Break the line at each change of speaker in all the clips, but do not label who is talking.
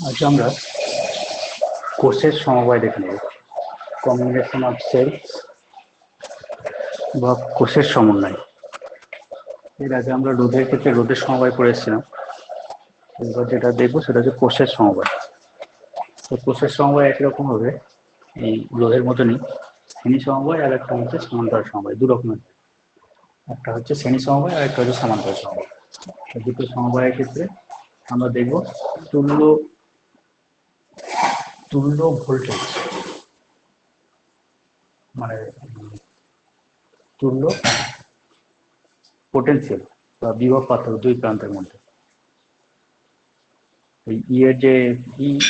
আজ আমরা কোষের সমবায় দেখে নেব, কম্বিনেশন অফ সেলস বা কোষের সমন্বয়। এর আগে আমরা রোধের ক্ষেত্রে রোধের সমবায় করে এসেছিলাম। এবার যেটা দেখবো সেটা হচ্ছে কোষের সমবায়। তো কোষের সমবায় একই রকম হবে, এই রোধের মতনই শ্রেণী সমবায়, আর একটা হচ্ছে সমান্তরাল সমবায়। দু রকমের, একটা হচ্ছে শ্রেণী সমবায় আর একটা হচ্ছে সমান্তরাল সমবায়। দুটো সমবায়ের ক্ষেত্রে আমরা দেখব তুল্য তুল্য ভোল্টেজ, মানে তুল্য পোটেনশিয়াল বা বিভব পার্থক্য দুই প্রান্তের মধ্যে। এর যে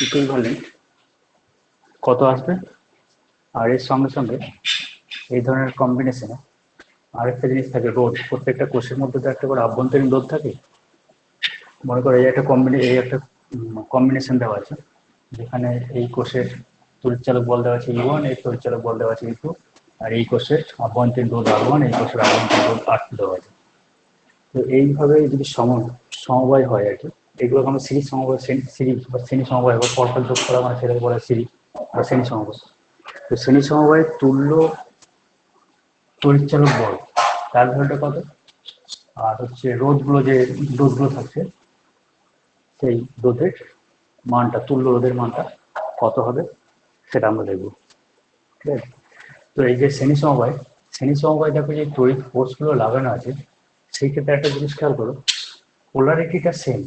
ইকুইভ্যালেন্ট কত আসবে, আর এর সঙ্গে সঙ্গে এই ধরনের কম্বিনেশনে আরেকটা জিনিস থাকে, রোধ। প্রত্যেকটা কোষের মধ্যে তো একটা করে আভ্যন্তরীণ রোধ থাকে। মনে করো এই একটা কম্বিনেশন দেওয়া আছে, যেখানে এই কোষের তড়িৎচালক বল দেওয়া আছে E1, এই তড়িৎচালক বল দেওয়া আছে E2, আর এই কোষের আভ্যন্তরীণ রোধ R1, এই কোষের আভ্যন্তরীণ রোধ R2 দেওয়া আছে। তো এইভাবে যদি সমবায় হয় আর কি, এগুলোকে আমরা সিরিজ সমবায়, সিরিজ বা শ্রেণী সমবায় বা পরপর যোগ করা, মানে সেটাকে বলা সিরিজ বা শ্রেণী সমবায়। তো শ্রেণী সমবায় তুল্য তড়িৎচালক বল, তার ভ্যালুটা কত, আর হচ্ছে রোধগুলো থাকছে, সেই রোধের মানটা, তুল্য রোধের মানটা কত হবে সেটা আমরা দেখব। ঠিক আছে? তো এই যে শ্রেণী সমবায় দেখো যে তড়িৎ ফোর্সগুলো লাগানো আছে, সেই ক্ষেত্রে একটা জিনিস খেয়াল করো, পোলারিটিটা সেম,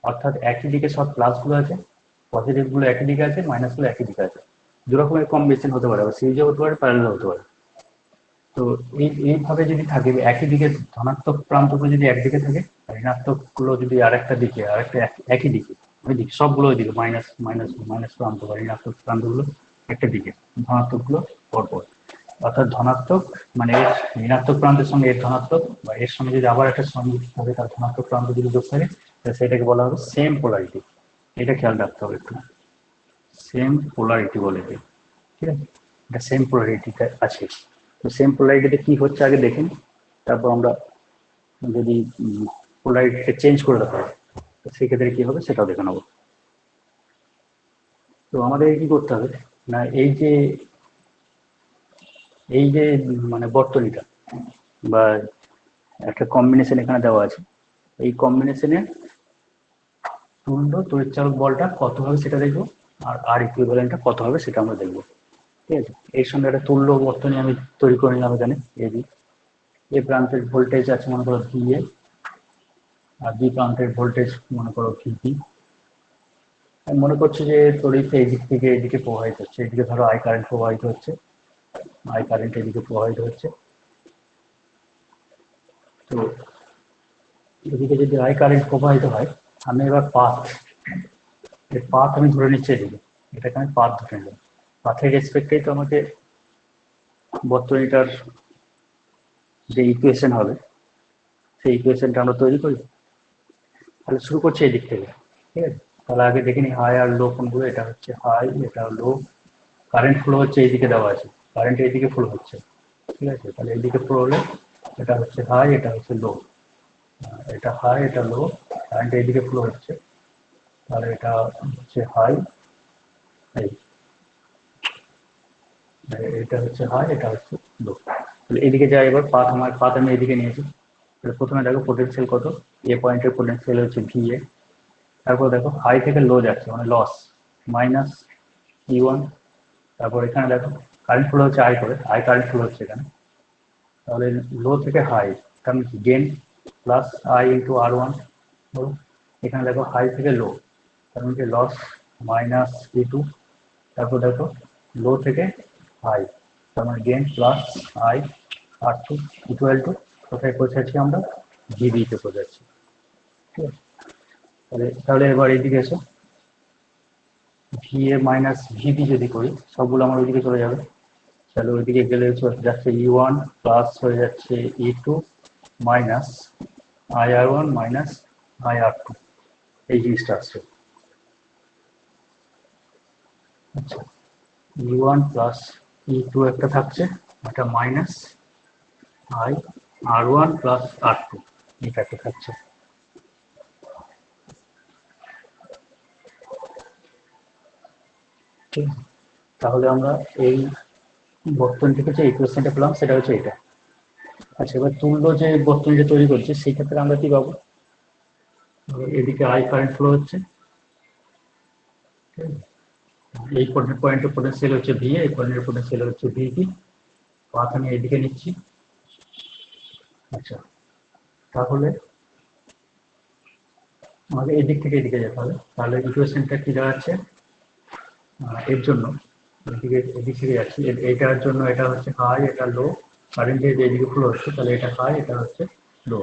অর্থাৎ একই দিকে সব প্লাসগুলো আছে, পজিটিভগুলো একই দিকে আছে, মাইনাসগুলো একই দিকে আছে। দু রকমের কম্বিনেশন হতে পারে, সিরিজে হতে পারে, প্যারালাল হতে পারে। তো এইভাবে যদি থাকে, একই দিকে ধনাত্মক প্রান্তগুলো যদি একদিকে থাকে, ঋণাত্মক গুলো যদি আরেকটা দিকে, আরেকটা একই দিকে, ওই দিকে সবগুলো ওই দিকে, মাইনাস মাইনাস মাইনাস প্রান্ত বা ঋণাত্মক প্রান্তগুলো একটা দিকে, ধনাত্মক গুলো পরপর। অর্থাৎ ধনাত্মক মানে এর ঋণাত্মক প্রান্তের সঙ্গে এর ধনাত্মক, বা এর সঙ্গে যদি আবার একটা সংযোগ থাকে, তার ধনাত্মক প্রান্ত যদি যোগ থাকে, সেটাকে বলা হবে সেম পোলারিটি। এটা খেয়াল রাখতে হবে একটু, সেম পোলারিটি বলে। ঠিক আছে, এটা সেম পোলারিটিতে আছে। তো সেম পোলারিটিতে কি হচ্ছে আগে দেখুন, তারপর আমরা যদি পোলারিটিকে চেঞ্জ করে দেওয়া হয়, তো সেক্ষেত্রে কি হবে সেটাও দেখে নেবো। তো আমাদের কি করতে হবে না, এই যে মানে বর্তনীটা বা একটা কম্বিনেশন এখানে দেওয়া আছে, এই কম্বিনেশনে তুল্য তড়িৎচালক বলটা কত হবে সেটা দেখবো, আর ইকুইভ্যালেন্টটা কত হবে সেটা আমরা দেখবো। ঠিক আছে, এর সঙ্গে একটা তুল্য বর্তনী আমি তৈরি করে নিলাম এখানে। এ প্রান্তের ভোল্টেজ আছে মনে করো VA, আর বি প্রান্তের ভোল্টেজ মনে করো VB। আমি মনে করছি যে তড়িৎ এই দিক থেকে এদিকে প্রবাহিত হচ্ছে, এদিকে ধরো আই কারেন্ট প্রবাহিত হচ্ছে, আই কারেন্ট এদিকে প্রবাহিত হচ্ছে। তো এদিকে যদি আই কারেন্ট প্রবাহিত হয়, আমি এবার পাথ আমি ধরে নিচ্ছি এদিকে, এটাকে আমি পাথ ধরে নিলাম। পাথের রেসপেক্টেই তো আমাকে বর্তনীটার যে ইকুয়েশন হবে, সেই ইকুয়েশনটা আমরা তৈরি করি। তাহলে শুরু করছি এই দিক থেকে। ঠিক আছে, তাহলে আগে দেখে নিই হাই আর লো কোনগুলো। এটা হচ্ছে হাই, এটা লো। কারেন্ট ফ্লো হচ্ছে এইদিকে দেওয়া আছে, কারেন্ট এইদিকে ফ্লো হচ্ছে। ঠিক আছে, তাহলে এইদিকে ফ্লো হলে এটা হচ্ছে হাই, এটা হচ্ছে লো। এটা হাই, এটা লো, কারেন্ট এইদিকে ফ্লো হচ্ছে, তাহলে এটা হচ্ছে হাই, এই এটা হচ্ছে হাই, এটা হচ্ছে লো। তাহলে এইদিকে যাই, এবার পাথ আমি এইদিকে নিয়েছি। তাহলে প্রথমে দেখো পোটেনশিয়াল কত, এ পয়েন্টের পোটেনশিয়াল হচ্ছে VA। তারপর দেখো হাই থেকে লো যাচ্ছে মানে লস, মাইনাস E1। তারপর এখানে দেখো কারেন্ট ফ্লো হচ্ছে আই করে, আই কারেন্ট ফ্লো হচ্ছে এখানে। তাহলে লো থেকে হাই, তার মানে কি gain plus I into R1। এখানে দেখো হাই থেকে লো, তার মানে লস মাইনাস E2। তারপর দেখো লো থেকে হাই, তার মানে gain plus I R2 equal to কোথায় পৌঁছাচ্ছি আমরা, VB তে পৌঁছাচ্ছি। ঠিক আছে, তাহলে এবার এইদিকে এসো, VA মাইনাস VB যদি করি, সবগুলো আমার ওইদিকে চলে যাবে। তাহলে ওইদিকে গেলে যাচ্ছে E1 প্লাস হয়ে যাচ্ছে E2 minus IR1 minus IR2, এই জিনিসটা আসছে। আচ্ছা, E1 প্লাস E2 একটা থাকছে, এটা মাইনাস IR1 প্লাস R2, এটা একটা থাকছে। তাহলে আমরা এই বর্তনীটিকে যে ইকুয়েশনটা পেলাম সেটা হচ্ছে এটা। আচ্ছা, এবার তুল্য যে বর্তনীটা তৈরি করছে সেই ক্ষেত্রে আমরা কি পাবো? এদিকে আই কারেন্ট ফ্লো হচ্ছে, এই পয়েন্টের পোটেনশিয়াল হচ্ছে ভি, এই পয়েন্টের পোটেনশিয়াল হচ্ছে ভিপি। পাথ আমি এদিকে নিচ্ছি। আচ্ছা, তাহলে আমাদের এদিক থেকে এদিকে যেতে হবে। তাহলে ইকুয়েশনটা কি দাঁড়াচ্ছে? এর জন্য এদিক থেকে যাচ্ছি, এটার জন্য এটা হচ্ছে হাই, এটা লো। কারেন্ট যে এদিকে ফ্লো হচ্ছে তাহলে এটা হাই, এটা হচ্ছে লো।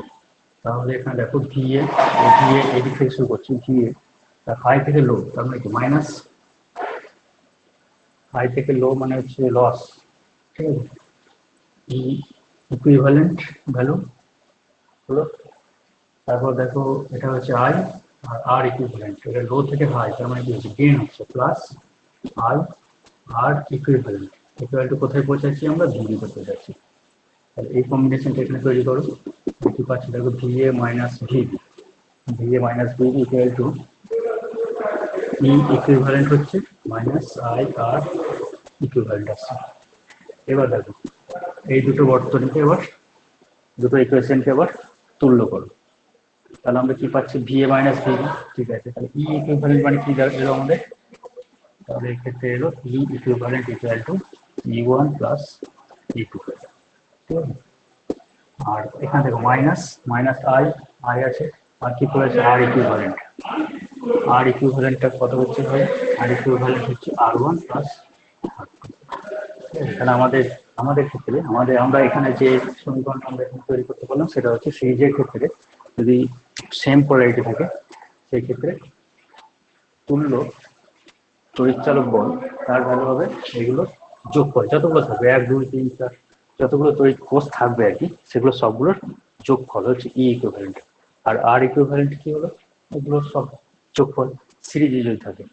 তাহলে এখানে দেখো ভিএ এদিক থেকে শুরু করছি, ভিএ হাই থেকে লো, তার মানে কি মাইনাস, হাই থেকে লো মানে হচ্ছে লস, ঠিক আছে। ইকুইভ্যালেন্ট ভ্যালু হলো, তারপর দেখো এটা হচ্ছে আই, আর আর ইকুইভ্যালেন্ট, এটা লো থেকে হাই, তার মানে কি হচ্ছে গেইন হচ্ছে, plus I R equivalent equal to কোথায় পৌঁছাচ্ছি আমরা? ভিবি তে পৌঁছাচ্ছি। তাহলে এই কম্বিনেশনটা এখানে তৈরি করো, কি পাচ্ছি দেখো V A minus V B, V A minus V B equal to E equivalent হচ্ছে মাইনাস আই আর ইকুইভ্যালেন্ট আসছে। এবার দেখো এই দুটো বর্তনীকে এবার দুটো ইকুয়েশনকে এবার তুল্য করো, তাহলে আমরা কি পাচ্ছি? ভিএ মাইনাস ভিবি, ঠিক আছে। তাহলে ই ইকুইভ্যালেন্ট মানে কি এলো আমাদের? তাহলে এক্ষেত্রে এলো E equivalent equal to E one plus E two, ঠিক আছে। আর এখানে দেখো মাইনাস মাইনাস আই, আই আছে, আর কি করেছে? আর ইকুইভ্যালেন্ট, আর ইকুইভ্যালেন্টটা কত হচ্ছে হয়? আর ইকুইভ্যালেন্ট হচ্ছে আর ওয়ান প্লাস আর টু। তাহলে আমাদের আমাদের ক্ষেত্রে আমরা এখানে যে সমীকরণটা আমরা এখানে তৈরি করতে পারলাম সেটা হচ্ছে সিরিজের ক্ষেত্রে যদি সেম পোলারিটি থাকে সেই ক্ষেত্রে তুল্য তড়িৎচালক বল তার ভ্যালু হবে এগুলো যোগফল, যতগুলো থাকবে 1 2 3 4 যতগুলো তড়িৎ কোষ থাকবে আর কি, সেগুলো সবগুলোর যোগফল হচ্ছে ই ইকুইভ্যালেন্ট। আর আর ইকুইভ্যালেন্ট কি হলো? এগুলো সব যোগফল সিরিজে যদি থাকে।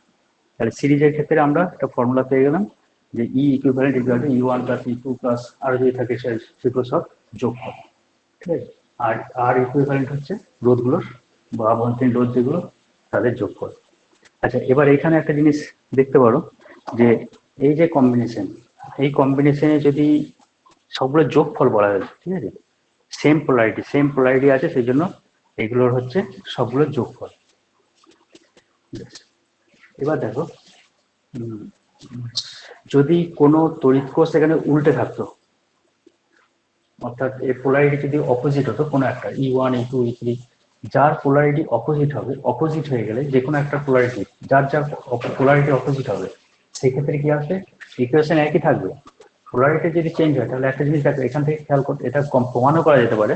তাহলে সিরিজের ক্ষেত্রে আমরা একটা ফর্মুলা পেয়ে গেলাম যে E equivalent equal to E one plus E two plus আর যদি থাকে সেগুলো সব যোগফল, ঠিক আছে। আর আর ইকুইভ্যালেন্ট হচ্ছে রোধগুলোর বা অভ্যন্তরীণ রোধ যেগুলো তাদের যোগফল। আচ্ছা, এবার এখানে একটা জিনিস দেখতে পারো যে এই যে কম্বিনেশন, এই কম্বিনেশনে যদি সবগুলো যোগফল বলা হয়েছে, ঠিক আছে, সেম পোলারিটি আছে, সেই জন্য এগুলোর হচ্ছে সবগুলো যোগফল। এবার দেখো যদি কোনো তড়িৎ কোষ এখানে উল্টে থাকতো, অর্থাৎ এর পোলারিটি যদি অপোজিট হতো কোনো একটা ই one E two E three, যার পোলারিটি অপোজিট হবে, অপোজিট হয়ে গেলে যে কোনো একটা পোলারিটি যার পোলারিটি অপোজিট হবে সেই ক্ষেত্রে কি আসবে? ইকুয়েশন একই থাকবে। পোলারিটি যদি চেঞ্জ হয় তাহলে একটা জিনিস দেখো, এখান থেকে খেয়াল করতে, এটা প্রমাণও করা যেতে পারে,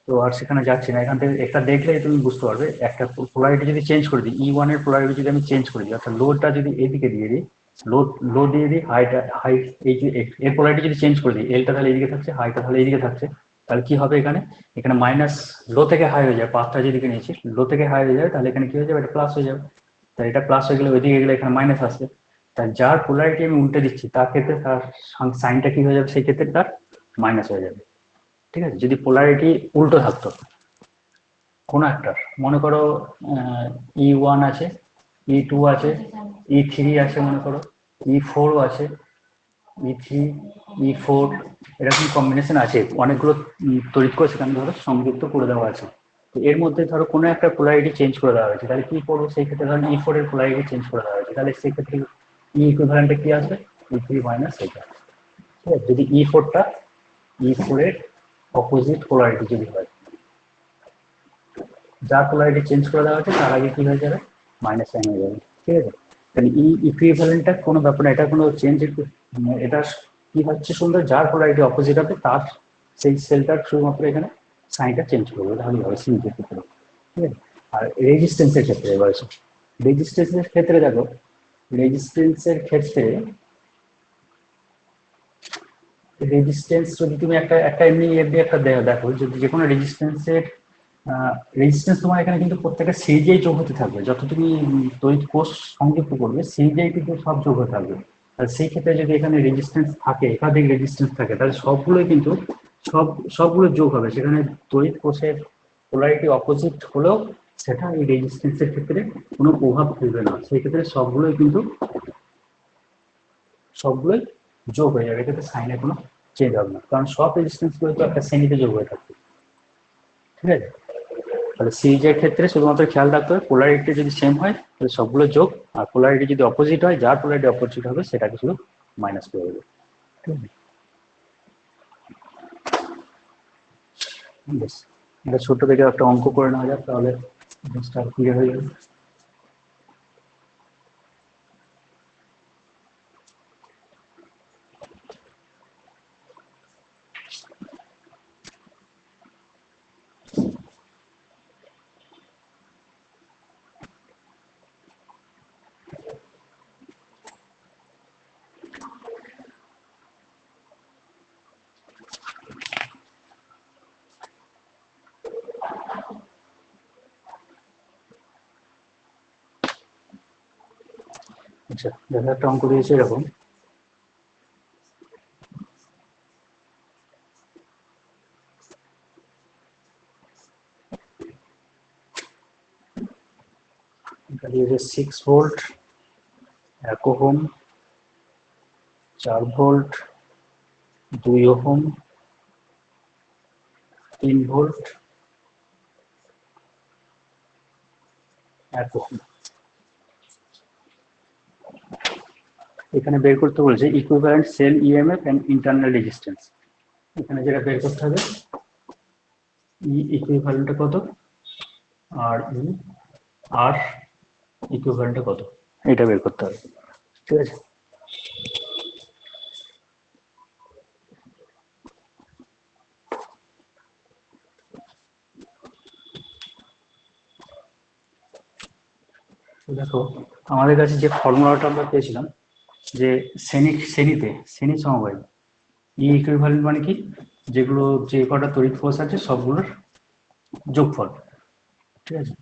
তো আর সেখানে যাচ্ছি না। এখান থেকে একটা দেখলে তুমি বুঝতে পারবে, একটা পোলারিটি যদি চেঞ্জ করে দিই, ই ওয়ান এর পোলারিটি যদি আমি চেঞ্জ করে দিই, অর্থাৎ লোডটা যদি এদিকে দিয়ে দিই, লো দিয়ে দিই, হাই এই যে এর পোলারিটি যদি চেঞ্জ করে দিই, এলটা তাহলে এদিকে থাকছে, হাইটা তাহলে এইদিকে থাকছে, তাহলে কি হবে? এখানে মাইনাস লো থেকে হাই হয়ে যায়, পাথটা যেদিকে নিয়েছি লো থেকে হাই হয়ে যাবে, তাহলে এখানে কি হয়ে যাবে? এটা প্লাস হয়ে যাবে। তাহলে এটা প্লাস হয়ে গেলে ওইদিকে গেলে এখানে মাইনাস আসবে। তাই যার পোলারিটি আমি উল্টে দিচ্ছি তার ক্ষেত্রে তার সাইনটা কি হয়ে যাবে? সেই ক্ষেত্রে তার মাইনাস হয়ে যাবে, ঠিক আছে। যদি পোলারিটি উল্টো থাকতো কোনো একটা, মনে করো ই ওয়ান আছে, ই টু আছে, ই থ্রি আছে, মনে করো ই ফোরও আছে, ই থ্রি ই ফোর, এরকম কম্বিনেশন আছে অনেকগুলো তড়িৎ কোষ সেখানে ধরো সংযুক্ত করে দেওয়া আছে। তো এর মধ্যে ধরো কোনো একটা পোলারিটি চেঞ্জ করে দেওয়া হয়েছে, তাহলে কি করবো? সেই ক্ষেত্রে ধরো ই ফোর এর পোলারিটি চেঞ্জ করে দেওয়া হয়েছে, তাহলে সেই ক্ষেত্রে ই ইকুইভ্যালেন্টে কি আসবে? ই থ্রি মাইনাস এটা, ঠিক আছে। যদি ই ফোরটা ই ফোর এর অপোজিট পোলারিটি যদি হয়, যার পোলারিটি চেঞ্জ করে দেওয়া হচ্ছে তার আগে কি হয়ে যাবে? মাইনাস সাইন হয়ে যাবে, ঠিক আছে। তাহলে ই ইকুইভ্যালেন্টটা কোনো ব্যাপার না, এটা কোনো চেঞ্জ, এটা কি হচ্ছে সুন্দর, যার পোলারিটি অপোজিট হবে তার সেই সেলটার শুধুমাত্র এখানে সাইনটা চেঞ্জ করবে, তাহলেই হবে সিরিজের ক্ষেত্রে, ঠিক আছে। আর রেজিস্ট্যান্সের ক্ষেত্রে এবার রেজিস্ট্যান্সের ক্ষেত্রে দেখো, রেজিস্ট্যান্সের ক্ষেত্রে রেজিস্ট্যান্স যদি তুমি একটা এমনি একটা দেখো, যদি যে কোনো রেজিস্ট্যান্সের রেজিস্ট্যান্স তোমার এখানে কিন্তু প্রত্যেকটা সিরিজেই যোগ হতে থাকবে, যত তুমি তড়িৎ কোষ সংযুক্ত করবে সিরিজেই কিন্তু সব যোগ হতে থাকবে। আর সেই ক্ষেত্রে যদি এখানে রেজিস্ট্যান্স থাকে, একাধিক রেজিস্ট্যান্স থাকে, তাহলে সবগুলোই কিন্তু সবগুলো যোগ হবে। সেখানে তড়িৎ কোষের পোলারিটি অপোজিট হলেও সেটা এই রেজিস্ট্যান্সের ক্ষেত্রে কোনো প্রভাব ফেলবে না, সেই ক্ষেত্রে সবগুলোই কিন্তু সবগুলোই যোগ হয়ে যাবে, এটাতে সাইনে কোনো চেঞ্জ হবে না, কারণ সব রেজিস্ট্যান্স গুলো তো একটা শ্রেণীতে যোগ হয়ে থাকবে। ঠিক আছে, তাহলে সিরিজের ক্ষেত্রে শুধুমাত্র খেয়াল রাখতে হবে পোলারিটি যদি সেম হয় তাহলে সবগুলো যোগ, আর পোলারিটি যদি অপোজিট হয়, যার পোলারিটি অপোজিট হবে সেটাকে শুধু মাইনাস করে দেবে। ঠিক আছে, বেশ, এটা ছোট থেকে একটা অঙ্ক করে নেওয়া যাক, তাহলে জিনিসটা ক্লিয়ার হয়ে যাবে। আচ্ছা, দেখো একটা অঙ্ক দিয়েছে এরকম, এটা দিয়েছে 6 volt, 1 ohm, 4 volt, 2 ohm, 3 volt, 1 ohm. এখানে বের করতে বলেছে equivalent cell EMF and internal resistance. এখানে যেটা বের করতে হবে ই ইকুইভ্যালেন্টটা কত, আর ই আর ইকুইভ্যালেন্টটা কত, এটা বের করতে হবে। ঠিক আছে, দেখো আমাদের কাছে যে ফর্মুলাটা আমরা পেয়েছিলাম যে শ্রেণী সমবায় ই ইকুইভ্যালেন্ট মানে কি, যেগুলো যে কটা তড়িৎ ফোর্স আছে সবগুলোর যোগফল। ঠিক আছে,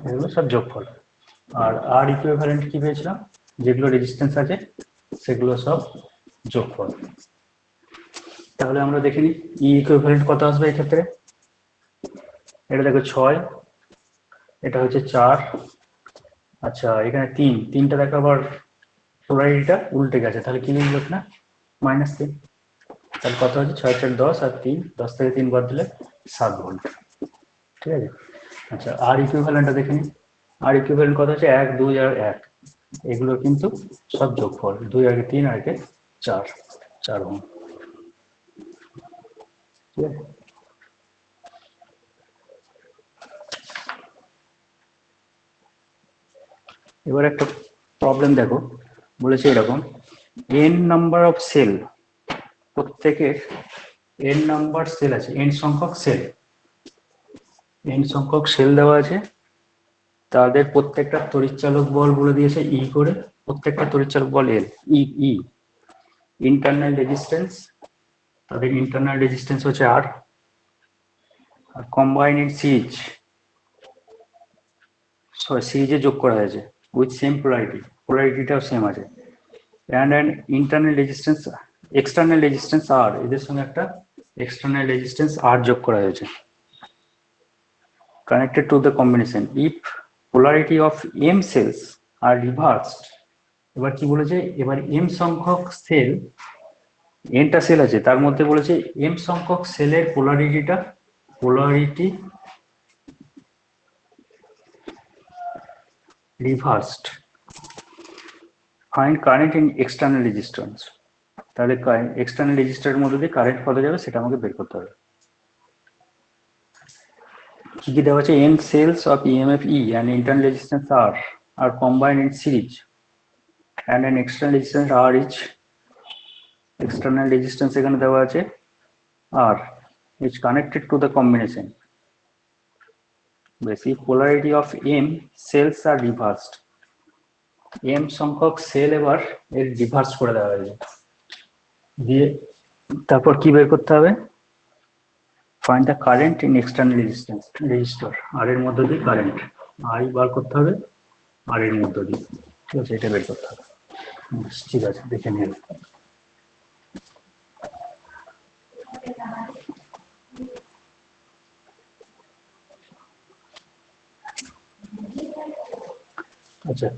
এগুলো সব যোগফল। আর আর ইকুইভ্যালেন্ট কি পেয়েছিলাম, যেগুলো রেজিস্ট্যান্স আছে সেগুলো সব যোগফল। তাহলে আমরা দেখে নিই ই ইকুইভ্যালেন্ট কত আসবে এক্ষেত্রে। এটা দেখো 6, এটা হচ্ছে 4, আচ্ছা এখানে 3, তিনটা দেখো আবার পোলারিটিটা উল্টে গেছে, তাহলে কি লিখলো না -3, তাহলে কত হচ্ছে 6 4 10 আর 3, 10 থেকে 3 বাদ দিলে 7 ভোল্ট। ঠিক আছে, আচ্ছা আর ইকুইভ্যালেন্টটা দেখে নিই। আর ইকুইভ্যালেন্ট কত হচ্ছে 1 2 আর 1, এগুলো কিন্তু সব যোগফল, 2 আগে 3 আর আগে 4, 4 ওহম। ঠিক আছে, এবার একটা প্রবলেম দেখো, বলেছে এরকম n নাম্বার অফ সেল, প্রত্যেকের n নাম্বার সেল আছে, n সংখ্যক সেল, n সংখ্যক সেল দেওয়া আছে, তাদের প্রত্যেকটা তড়িৎচালক বল বলে দিয়েছে ই করে, প্রত্যেকটা তড়িৎচালক বল এল ই ই। ইন্টারনাল রেজিস্ট্যান্স, তাদের ইন্টারনাল রেজিস্ট্যান্স হচ্ছে আর, আর কম্বাইন্ড ইন সিরিজ, সিরিজে যোগ করা হয়েছে উইথ সেম পোলারিটি, পোলারিটিটাও সেম আছে, and and internal resistance, external resistance R, এদের সঙ্গে একটা এক্সটার্নাল রেজিস্ট্যান্স আর যোগ করা হয়েছে, connected to the combination if polarity of m cells are reversed। এবার কি বলেছে, এবার m সংখ্যক সেল, nটা সেল আছে তার মধ্যে বলেছে m সংখ্যক সেলের polarity reversed, find current in external resistance. তাহলে এক্সটার্নাল রেজিস্ট্যান্সের মধ্যে দিয়ে কারেন্ট কত যাবে সেটা আমাকে বের করতে হবে। কি কি দেওয়া আছে, n cells of emf e and internal resistance r are combined in series and an external resistance r each, external resistance এখানে দেওয়া আছে r is connected to the combination, basic polarity of m cells are reversed, m সংখ্যক sell এবার এর reverse করে দেওয়া হয়েছে, দিয়ে তারপর কি বের করতে হবে, find the current in external resistance resistor, আর এর মধ্যে দিয়ে কারেন্ট আই বার করতে হবে, আর এর মধ্যে দিয়ে। ঠিক আছে, এটা বের করতে হবে। ঠিক আছে, দেখে নিন। আচ্ছা,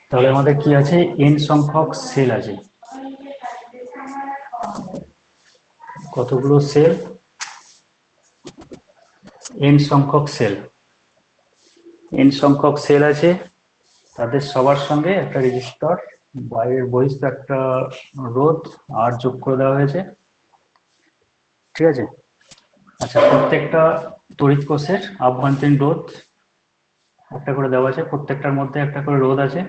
তাহলে আমাদের কি আছে, n সংখ্যক সেল আছে। কতগুলো সেল? n সংখ্যক সেল, n সংখ্যক সেল আছে, তাদের সবার সঙ্গে একটা রেজিস্টার, বাইরের বহিস্থ একটা রোধ আর যোগ করে দেওয়া হয়েছে, ঠিক আছে। আচ্ছা, প্রত্যেকটা তড়িৎ কোষের আভ্যন্তরীণ রোধ একটা করে দেওয়া আছে, প্রত্যেকটার মধ্যে একটা করে রোধ আছে,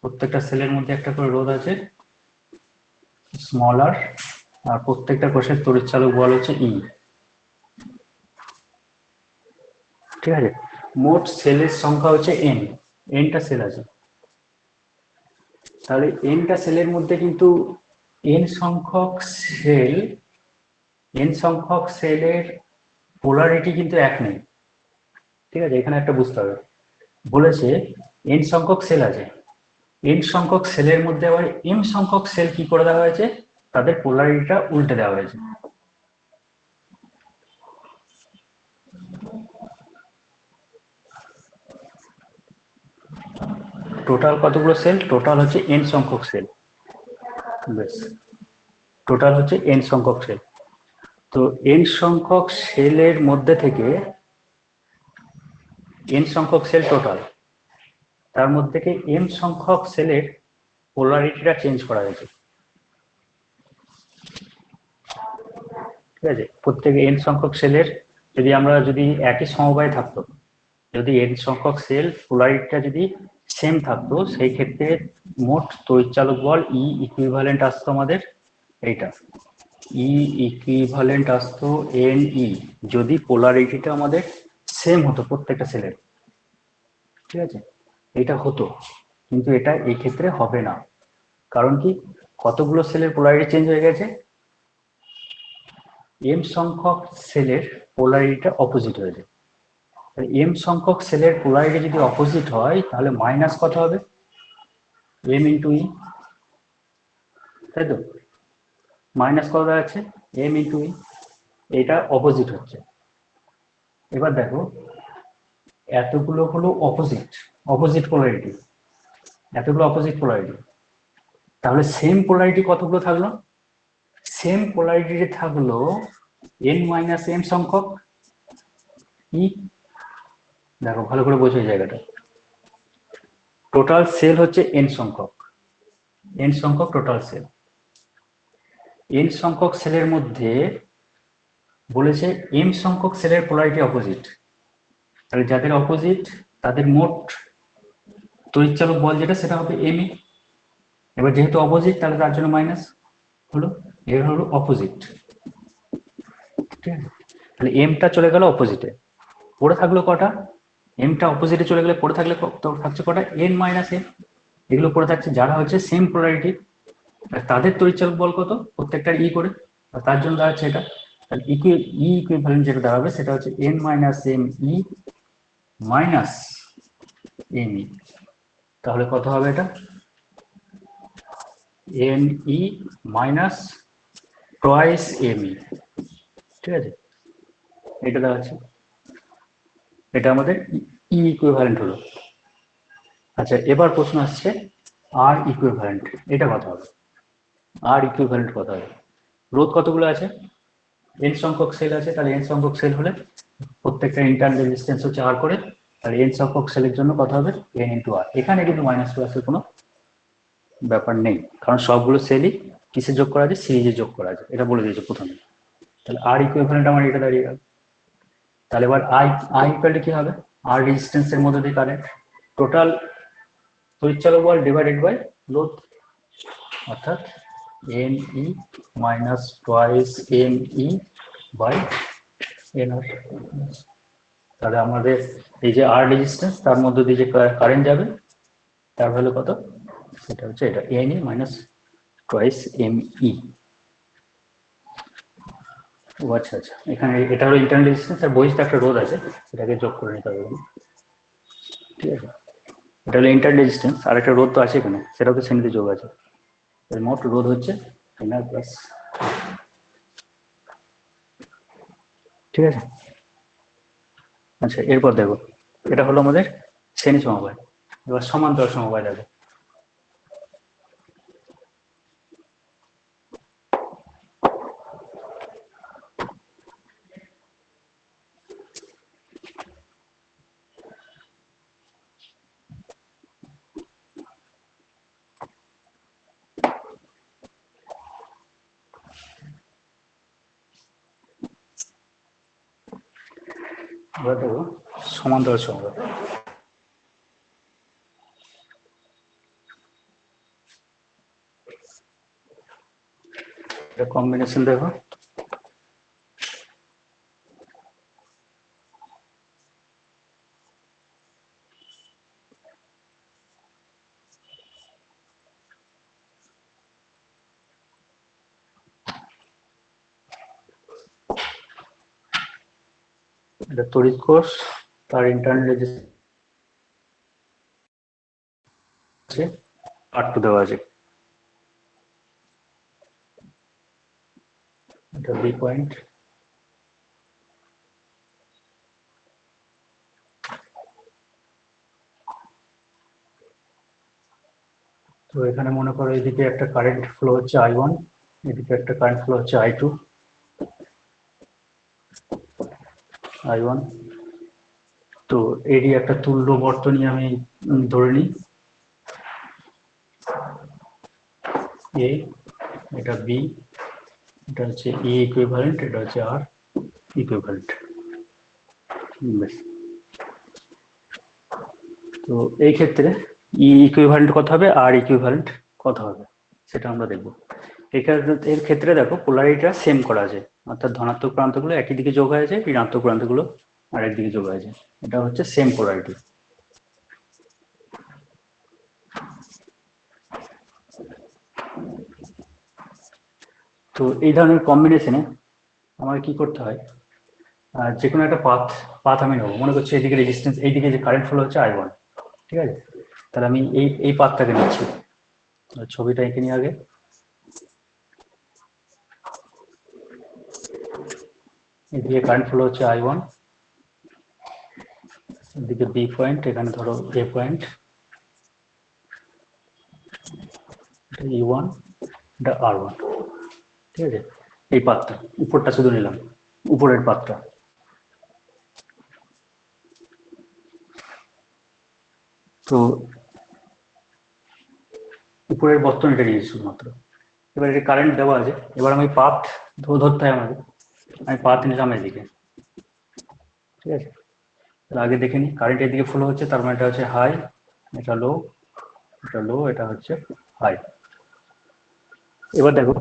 প্রত্যেকটা সেলের মধ্যে একটা করে রোধ আছে স্মল আর, আর প্রত্যেকটা কোষের তড়িৎচালক বল হচ্ছে ই, ঠিক আছে। মোট সেলের সংখ্যা হচ্ছে এন, এনটা সেল আছে। তাহলে এনটা সেলের মধ্যে কিন্তু এন সংখ্যক সেল, এন সংখ্যক সেলের পোলারিটি কিন্তু এক নেই, ঠিক আছে। এখানে একটা বুঝতে হবে, বলেছে এন সংখ্যক সেল আছে, এন সংখ্যক সেলের মধ্যে আবার এম সংখ্যক সেল কি করে দেওয়া হয়েছে, তাদের পোলারিটিটা উল্টে দেওয়া হয়েছে। টোটাল কতগুলো সেল? টোটাল হচ্ছে এন সংখ্যক সেল, বেশ, টোটাল হচ্ছে এন সংখ্যক সেল। তো এন সংখ্যক সেলের মধ্যে থেকে এন সংখ্যক সেল টোটাল, তার মধ্যে থেকে এম সংখ্যক সেলের পোলারিটিটা চেঞ্জ করা হয়েছে, ঠিক আছে। প্রত্যেক এন সংখ্যক সেলের যদি আমরা যদি একই সমবায় থাকতো, যদি এন সংখ্যক সেল পোলারিটিটা যদি সেম থাকতো, সেই ক্ষেত্রে মোট তড়িৎচালক বল ই ইকুইভ্যালেন্ট আসতো আমাদের এইটা, ই ইকুইভ্যালেন্ট আসতো এন ই, যদি পোলারিটিটা আমাদের সেম হতো প্রত্যেকটা সেলের, ঠিক আছে। এটা হতো, কিন্তু এটা এই ক্ষেত্রে হবে না। কারণ কি, কতগুলো সেলের পোলারিটি চেঞ্জ হয়ে গেছে, এম সংখ্যক সেলের পোলারিটিটা অপোজিট হয়েছে। এম সংখ্যক সেলের পোলারিটি যদি অপোজিট হয়, তাহলে মাইনাস কত হবে, এম ইন্টু ই, তাই তো। মাইনাস কত দাঁড়াচ্ছে, এম ইন্টু ই, এটা অপোজিট হচ্ছে। এবার দেখো, এতগুলো হলো অপোজিট, অপোজিট পোলারিটি, এতগুলো অপোজিট পোলারিটি, তাহলে সেম পোলারিটি কতগুলো থাকলো, সেম পোলারিটি থাকলো এন মাইনাস এম সংখ্যক ই। দেখো ভালো করে বোঝো এই জায়গাটা, টোটাল সেল হচ্ছে এন সংখ্যক, এন সংখ্যক টোটাল সেল, এন সংখ্যক সেলের মধ্যে বলেছে এম সংখ্যক সেলের পোলারিটি অপোজিট, তাহলে যাদের অপোজিট তাদের মোট তড়িৎচালক বল যেটা সেটা হবে এম ই। এবার যেহেতু অপোজিট তাহলে তার জন্য মাইনাস হলো, এর হলো অপোজিট, ঠিক আছে। তাহলে এমটা চলে গেল অপোজিটে, পড়ে থাকলো কটা, এমটা অপোজিটে চলে গেলে পড়ে থাকলে থাকছে কটা, এন মাইনাস এম, এগুলো পড়ে থাকছে যারা হচ্ছে সেম পোলারিটি, তাদের তড়িৎচালক বল কত, প্রত্যেকটার ই করে, আর তার জন্য দাঁড়াচ্ছে এটা, তাহলে ই ইকুইভ্যালেন্ট যেটা দাঁড়াবে সেটা হচ্ছে N minus M E minus M E. তাহলে কত হবে এটা, এন ই মাইনাস টয়েস এম ই, ঠিক আছে। এটা দাঁড়াচ্ছে, এটা আমাদের ই ইকুইভ্যালেন্ট হলো। আচ্ছা, এবার প্রশ্ন আসছে আর ইকুইভ্যালেন্ট, এটা কত হবে, আর ইকুইভ্যালেন্ট কত হবে। রোধ কতগুলো আছে, এন সংখ্যক সেল আছে, তাহলে এন সংখ্যক সেল হলে প্রত্যেকটা ইন্টারনাল রেজিস্ট্যান্স হচ্ছে আর করে, তাহলে এন সংখ্যক সেলের জন্য কত হবে, এন ইন্টু আর। এখানে কিন্তু মাইনাস প্লাসের কোনো ব্যাপার নেই, কারণ সবগুলো সেলই কিসে যোগ করা আছে, সিরিজে যোগ করা আছে, এটা বলে দিয়েছে প্রথমে। তাহলে আর ইকুইভ্যালেন্ট আমার এটা দাঁড়িয়ে গেল। তাহলে এবার আই, আই ইকুয়াল কি হবে, আর রেজিস্ট্যান্সের মধ্যে দিয়ে কারেন্ট, টোটাল তড়িৎচালক বল ডিভাইডেড বাই লোড, অর্থাৎ এন ই মাইনাস টয়েস M E by N R. তাহলে আমাদের এই যে আর রেজিস্ট্যান্স তার মধ্যে দিয়ে যে কারেন্ট যাবে তার ভ্যালু কত, সেটা হচ্ছে এটা এন ই মাইনাস টয়েস এম ই। ও আচ্ছা আচ্ছা, এখানে এটা হলো ইন্টারনাল রেজিস্ট্যান্স আর বহিস্থ একটা রোধ আছে, এটাকে যোগ করে নিতে হবে, ঠিক আছে। এটা হলো ইন্টারনাল রেজিস্ট্যান্স, আর একটা রোধ তো আছে এখানে, সেটাও তো শ্রেণীতে যোগ আছে, মোট রোধ হচ্ছে এনআর প্লাস, ঠিক আছে। আচ্ছা, এরপর দেখো, এটা হলো আমাদের শ্রেণী সমবায়। এবার সমান্তরাল সমবায় দেখো। এবার দেখো সমান্তরাল সমবায়। এটা কম্বিনেশন দেখো, এটা তড়িৎ কোষ, তার ইন্টারনাল আছে, R2 দেওয়া আছে, এটা বি পয়েন্ট। তো এখানে মনে করো এদিকে একটা কারেন্ট ফ্লো হচ্ছে I1, এদিকে একটা কারেন্ট ফ্লো হচ্ছে I2, I1। তো এরই একটা তুল্য বর্তনী আমি ধরে নিই, এ, এটা বি, এটা হচ্ছে ই ইকুইভ্যালেন্ট, এটা হচ্ছে আর ইকুইভ্যালেন্ট। বেশ, তো এই ক্ষেত্রে ই ইকুইভ্যালেন্ট কত হবে, আর ইকুইভ্যালেন্ট কত হবে, সেটা আমরা দেখব। এর ক্ষেত্রে দেখো পোলারিটিটা সেম করা আছে, অর্থাৎ ধনাত্মক প্রান্তগুলো একই দিকে যোগ হয়ে যায়, ঋণাত্মক প্রান্তগুলো আরেক দিকে যোগ হয়ে যায়, এটা হচ্ছে সেম পোলারিটি। তো এই ধরনের কম্বিনেশনে আমাকে কি করতে হয়, যে কোনো একটা পাথ আমি নেবো। মনে করছি এইদিকে রেজিস্ট্যান্স, এইদিকে যে কারেন্ট ফ্লো হচ্ছে I1, ঠিক আছে, তাহলে আমি এই পাথটাকে নিচ্ছি। ছবিটা এঁকে নিই আগে। এদিকে কারেন্ট ফ্লো হচ্ছে I1, এদিকে বি পয়েন্ট, এখানে ধরো এ পয়েন্ট, এটা E1, এটা R1, ঠিক আছে। এই পাথটা, উপরটা শুধু নিলাম, উপরের পাথটা। তো উপরের বর্তনীটা নিয়েছি শুধুমাত্র। এবার এটা কারেন্ট দেওয়া আছে, এবার আমি পাথ ধরতে হয় আমাকে, আমি পাথ নিলাম এদিকে, ঠিক আছে। তাহলে আগে দেখে নিই, কারেন্ট এদিকে ফ্লো হচ্ছে, তার মানে এটা হচ্ছে হাই, এটা লো, এটা লো, এটা হচ্ছে হাই। এবার দেখো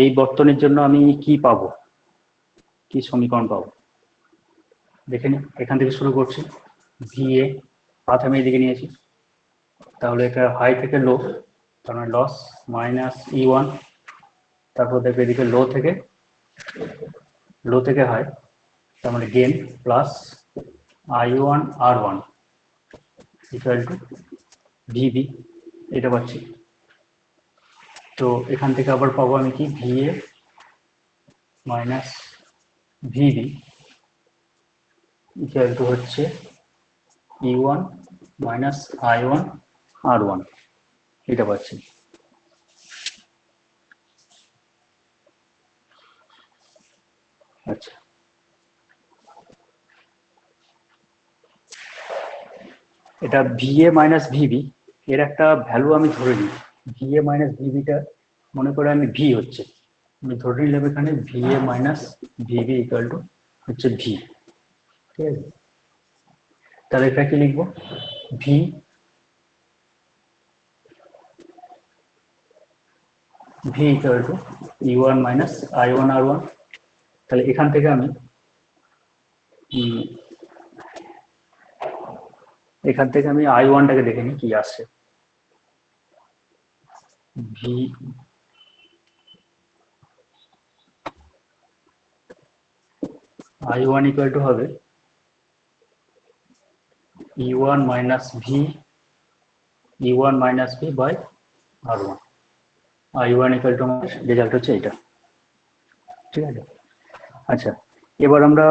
এই বর্তনীর জন্য আমি কি পাবো, কি সমীকরণ পাবো দেখে নিই। এখান থেকে শুরু করছি, ভিএ, পাথ আমি এদিকে নিয়েছি, তাহলে এটা হাই থেকে লো, তার মানে লস মাইনাস E1, তারপর দেখবে এদিকে লো থেকে হাই, তার মানে gain plus I1 R1 equal to V B, এটা পাচ্ছি। তো এখান থেকে আবার পাবো আমি কি, V A minus V B equal to হচ্ছে E1 মাইনাস I1 R1, এটা পাচ্ছি। আচ্ছা, এটা ভিএ মাইনাস ভিবি, এর একটা ভ্যালু আমি ধরে নিই। ভিএ মাইনাস ভিবিটা মনে করে আমি ভি হচ্ছে, আমি ধরে নিলাম এখানে V A minus V B equal to হচ্ছে ভি, ঠিক আছে। তাহলে এটা কি লিখবো, V equal to E1 minus I1 R1। তাহলে এখান থেকে আমি I1টাকে দেখে নিই কি আসছে। ভি I1 ইকুয়াল টু হবে E1 minus V by R1। I1 equal to আমার রেজাল্ট হচ্ছে এটা, ঠিক আছে। আচ্ছা, এবার আমরা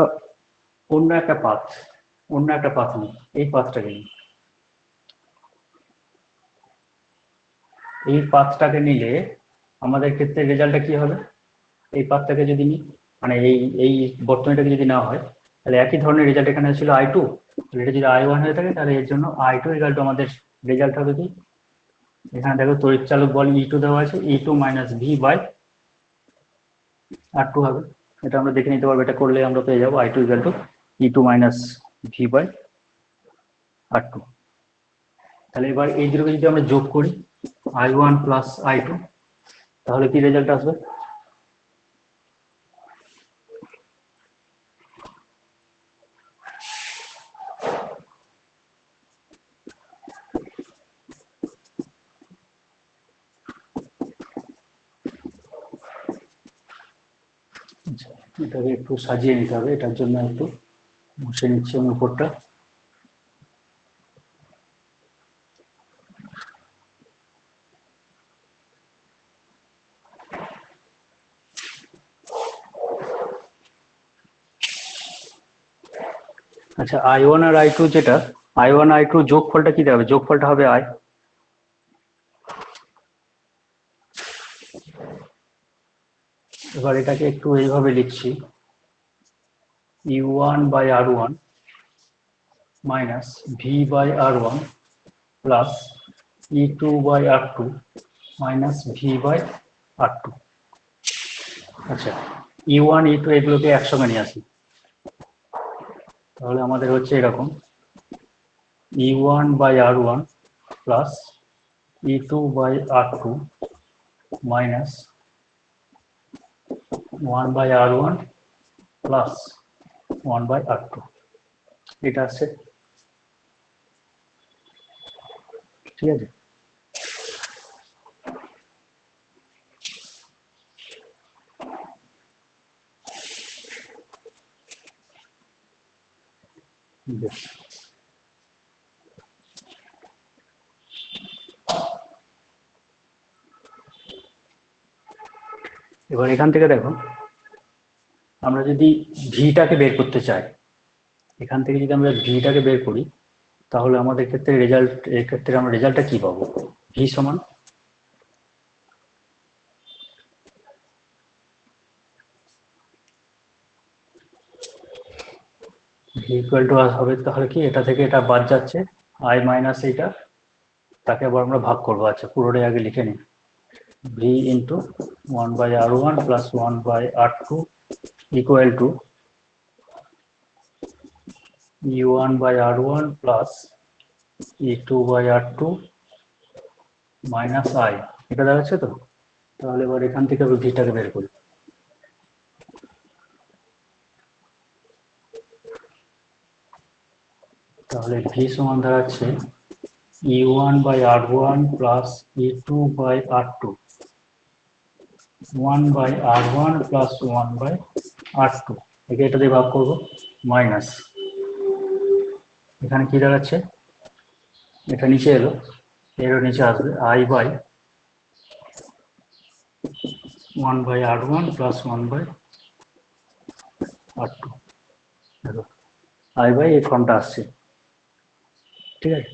অন্য একটা পাথ নিই, এই পাথটাকে নিই। এই পাথটাকে নিলে আমাদের ক্ষেত্রে রেজাল্টটা কি হবে? এই পাথটাকে যদি নিই, মানে এই বর্তনীটাকে যদি নেওয়া হয়, তাহলে একই ধরনের রেজাল্ট এখানে ছিল I2, এটা যদি I1 হয়ে থাকে তাহলে এর জন্য I2 ইকুয়াল টু আমাদের রেজাল্ট হবে কি, এখানে দেখো তড়িৎ চালক বল E2 দেওয়া আছে, E2 minus V by R2 হবে। এটা আমরা দেখে নিতে পারবো, এটা করলে আমরা পেয়ে যাবো I2 equal to E2 minus V by R2। তাহলে এবার এই দুটোকে যদি আমরা যোগ করি I1 প্লাস I2, তাহলে কি রেজাল্ট আসবে? এটাকে একটু সাজিয়ে নিতে হবে, এটার জন্য একটু মুছে নিচ্ছি আমি উপরটা। আচ্ছা, I1 আর I2 যেটা, I1 I2 যোগফলটা কি দেবে? যোগফলটা হবে I। এবার এটাকে একটু এইভাবে লিখছি, E1 by R1 minus V by R1 plus E2 by R2 minus V by R2। আচ্ছা, E1 E2 এগুলোকে একসঙ্গে নিয়ে আসি, তাহলে আমাদের হচ্ছে এরকম, E1 by R1 plus E2 by R2 minus 1 by R1 plus 1 by R2, এটা আছে। ঠিক আছে, বেশ। এবার এখান থেকে দেখো, আমরা যদি ভিটাকে বের করতে চাই, এখান থেকে যদি আমরা ভিটাকে বের করি, তাহলে আমাদের ক্ষেত্রে রেজাল্ট, এর ক্ষেত্রে আমরা রেজাল্টটা কি পাবো? ভি সমান ভি ইকুয়াল টু হবে, তাহলে কি এটা থেকে এটা বাদ যাচ্ছে I মাইনাস এইটা, তাকে আবার আমরা ভাগ করবো। আচ্ছা, পুরোটাই আগে লিখে নিই, V into 1 by R1 plus 1 by R2 equal to E1 by R1 plus E2 by R2 minus I, এটা দেখাচ্ছে তো। তাহলে এবার এখান থেকে আমি ভিটাকে বের করি, তাহলে ভি সমান দাঁড়াচ্ছে E1 by R1 plus E2 by R2 1 by R1 plus 1 by R2, একে এটা দিয়ে ভাগ করবো, মাইনাস এখানে কি দাঁড়াচ্ছে, এটা নিচে এলো, এরও নিচে আসবে I by 1 by R1 plus 1 by R2, দেখো I বাই এই ফর্মটা আসছে। ঠিক আছে,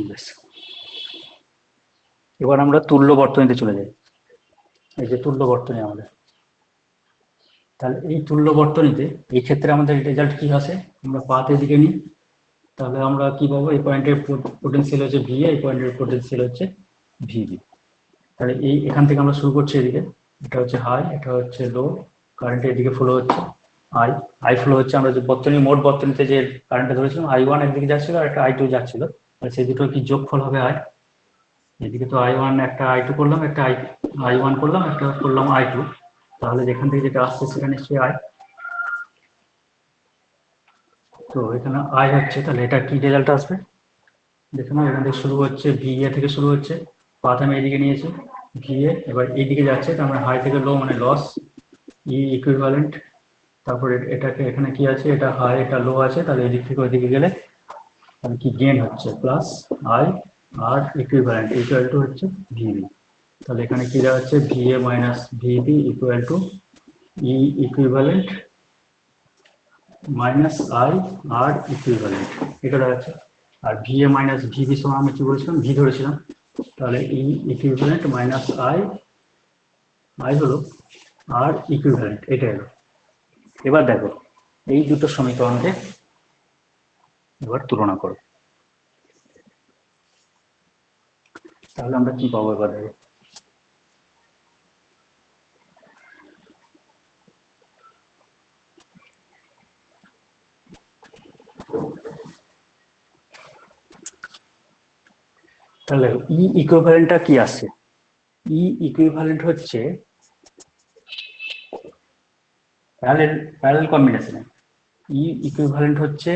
বেশ। এবার আমরা তুল্য বর্তনীতে চলে যাই, এই যে তুল্য বর্তনী আমাদের, তাহলে এই তুল্য বর্তনীতে এই ক্ষেত্রে আমাদের রেজাল্ট কি আসে, আমরা পাতের দিকে নিই, তাহলে আমরা কি পাবো, এই পয়েন্টের পোটেনশিয়াল হচ্ছে ভি, এই পয়েন্টের পোটেনশিয়াল হচ্ছে ভিবি। তাহলে এই এখান থেকে আমরা শুরু করছি, এদিকে এটা হচ্ছে হাই, এটা হচ্ছে লো, কারেন্ট এদিকে ফ্লো হচ্ছে আই, আই ফ্লো হচ্ছে, আমরা যে বর্তনী, মোট বর্তনীতে যে কারেন্টটা ধরেছিলাম I1 একদিকে যাচ্ছিল আর একটা I2 যাচ্ছিল, আর সেই দুটো কি যোগফল হবে আই। এদিকে তো I1 একটা I2 করলাম, একটা I1 করলাম, একটা করলাম I2, তাহলে যেখান থেকে যেটা আসছে সেটা নিশ্চয়ই আই। তো এখানে আই হচ্ছে, তাহলে এটা কি রেজাল্ট আসবে দেখে নাও, এখান থেকে শুরু হচ্ছে VA থেকে শুরু হচ্ছে, পাথ আমি এইদিকে নিয়েছি VA, এবার এইদিকে যাচ্ছে, তার মানে হাই থেকে লো মানে লস, ই ইকুইভ্যালেন্ট, তারপরে এটাকে এখানে কি আছে, এটা হাই এটা লো আছে, তাহলে এদিক থেকে ওইদিকে গেলে তাহলে কি গেন হচ্ছে plus I R equivalent equal to হচ্ছে ভিবি। তাহলে এখানে কি দাঁড়াচ্ছে, VA minus V B equal to E equivalent minus I R equivalent, এটা দাঁড়াচ্ছে। আর ভি এ মাইনাস ভিবি সমান আমি কি বলেছিলাম, ভি ধরেছিলাম। তাহলে E equivalent minus I, I হলো আর ইকুইভ্যালেন্ট, এটা হলো। এবার দেখো এই দুটো সমীকরণকে এবার তুলনা করো, তাহলে আমরা কি পাবো এবার দেখো। তাহলে ই ইকুইভ্যালেন্টটা কি আসছে, ই ইকুইভ্যালেন্ট হচ্ছে প্যারালেল কম্বিনেশনে ই ইকুইভ্যালেন্ট হচ্ছে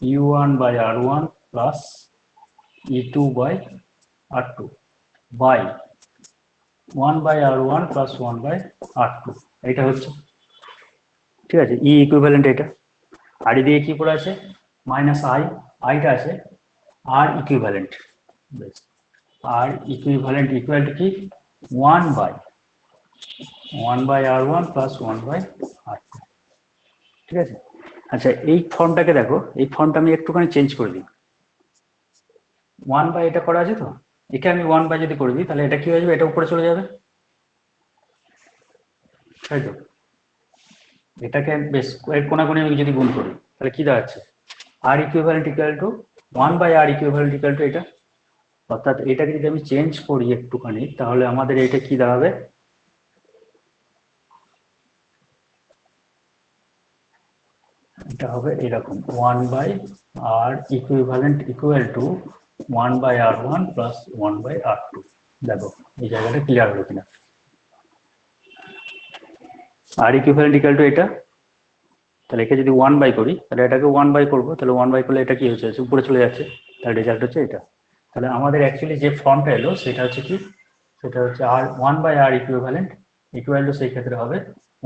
u1 by r1 plus e2 by r2 by 1 by r1 plus 1 by r2, এটা হচ্ছে, ঠিক আছে। ই ইকুইভ্যালেন্ট এটা, আর এদিকে কি করে আছে মাইনাস আই, আইটা আছে R equivalent, R equivalent equal to কি 1 by r1 plus 1 by r2, ঠিক আছে। আচ্ছা এই ফর্মটাকে দেখো, এই ফর্মটা আমি একটুখানি চেঞ্জ করে দিই। 1 বাই এটা করা আছে তো, একে আমি 1 বাই যদি করে দিই তাহলে এটা কি হয়ে যাবে, এটা উপরে চলে যাবে, তাই তো। এটাকে বেশ এর কোনাকুনি আমি যদি গুণ করি তাহলে কি দাঁড়াচ্ছে, R equivalent equal to 1 by R equivalent equal to এটা, অর্থাৎ এটাকে যদি আমি চেঞ্জ করি একটুখানি তাহলে আমাদের এটা কি দাঁড়াবে, এটা হবে এরকম 1 by R equivalent equal to 1 by r1 plus 1 by r2। দেখো এই জায়গাটা ক্লিয়ার হলো কিনা, আর ইকুইভ্যালেন্ট ইকুয়াল টু এটা, তাহলে একে যদি 1 বাই করি তাহলে এটাকে 1 বাই করবো, তাহলে 1 বাই করলে এটা কি হচ্ছে উপরে চলে যাচ্ছে, তার রেজাল্ট হচ্ছে এটা। তাহলে আমাদের অ্যাকচুয়ালি যে ফর্মটা এলো সেটা হচ্ছে কি, সেটা হচ্ছে আর 1 by R equivalent equal to সেই ক্ষেত্রে হবে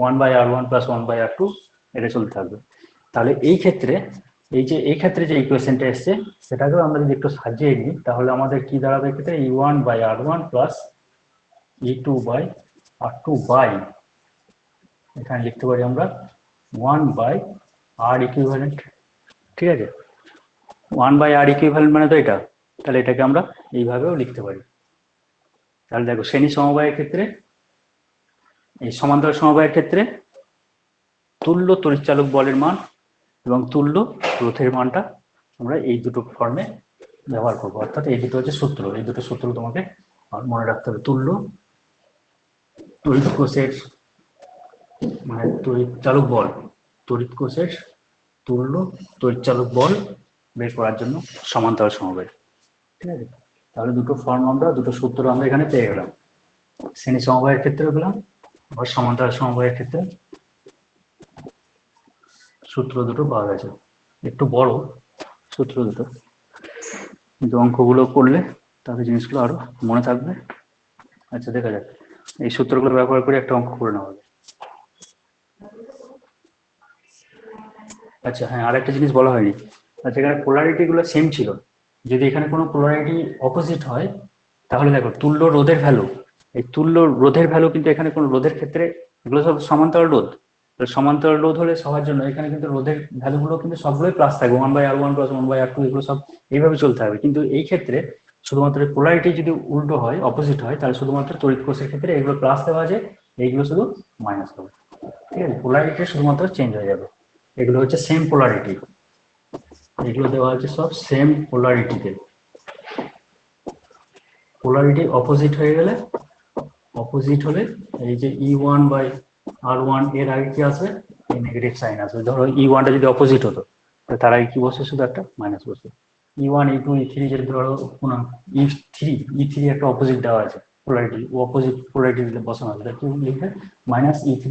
1 by r1 plus 1 by r2, এটা চলতে থাকবে। তাহলে এই ক্ষেত্রে এই ক্ষেত্রে যে ইকুয়েশনটা এসছে সেটাকেও আমরা যদি একটু সাজিয়ে নিই তাহলে আমাদের কি দাঁড়াবে, এক্ষেত্রে e1 by r1 plus e2 by r2 by, এখানে লিখতে পারি আমরা 1 বাই আর ইকুইভ্যালেন্ট, ঠিক আছে। 1 বাই আর ইকুইভ্যালেন্ট মানে তো এটা, তাহলে এটাকে আমরা এইভাবেও লিখতে পারি। তাহলে দেখো শ্রেণী সমবায়ের ক্ষেত্রে, এই সমান্তরাল সমবায়ের ক্ষেত্রে তুল্য তড়িৎচালক বলের মান এবং তুল্য রোধের মানটা আমরা এই দুটো ফর্মে ব্যবহার করবো, অর্থাৎ এই দুটো হচ্ছে সূত্র, এই দুটো সূত্র তোমাকে মনে রাখতে হবে। তুল্য তড়িৎ কোষের মানে তড়িৎচালক বল, তড়িৎ কোষের তুল্য তড়িৎচালক বল বের করার জন্য সমান্তরাল সমবায়, ঠিক আছে। তাহলে দুটো ফর্ম আমরা, দুটো সূত্র আমরা এখানে পেয়ে গেলাম, শ্রেণী সমবায়ের ক্ষেত্রেও পেলাম আবার সমান্তরাল সমবায়ের ক্ষেত্রে সূত্র দুটো পাওয়া গেছে। একটু বড় সূত্র দুটো, কিন্তু অঙ্কগুলো করলে তাহলে জিনিসগুলো আরো মনে থাকবে। আচ্ছা দেখা যাক, এই সূত্রগুলো ব্যবহার করে একটা অঙ্ক করে নেওয়া হবে। আচ্ছা হ্যাঁ, আর একটা জিনিস বলা হয়নি, আচ্ছা এখানে পোলারিটি গুলো সেম ছিল, যদি এখানে কোনো পোলারিটি অপোজিট হয় তাহলে দেখো তুল্য রোধের ভ্যালু, এই তুল্য রোধের ভ্যালু কিন্তু এখানে কোনো রোধের ক্ষেত্রে এগুলো সব সমান্তরাল রোধ, সমান্তরাল রোধ হলে সবার জন্য এখানে কিন্তু রোধের ভ্যালুগুলো কিন্তু সবগুলোই প্লাস থাকবে, 1 by r1 plus 1 by r2 এগুলো সব এইভাবে চলতে হবে। কিন্তু এই ক্ষেত্রে শুধুমাত্র পোলারিটি যদি উল্টো হয়, অপোজিট হয়, তাহলে শুধুমাত্র তড়িৎ কোষের ক্ষেত্রে এগুলো প্লাস দেওয়া যায়, এইগুলো শুধু মাইনাস হবে, ঠিক আছে। পোলারিটি শুধুমাত্র চেঞ্জ হয়ে যাবে, এগুলো হচ্ছে সেম পোলারিটি, এগুলো দেওয়া হচ্ছে সব সেম পোলারিটিতে। পোলারিটি অপোজিট হয়ে গেলে, অপোজিট হলে এই যে E1 বাই R1 এর আগে কি আসবে, এই নেগেটিভ সাইন আসবে। ধরো E1টা যদি অপোজিট হতো তার আগে কি বসে, শুধু একটা মাইনাস বসে। E1 E2 E3 যদি ধরো E3 একটা অপোজিট দেওয়া আছে পোলারিটি, অপোজিট পোলারিটি বসানো আছে, কি লিখবে মাইনাস E3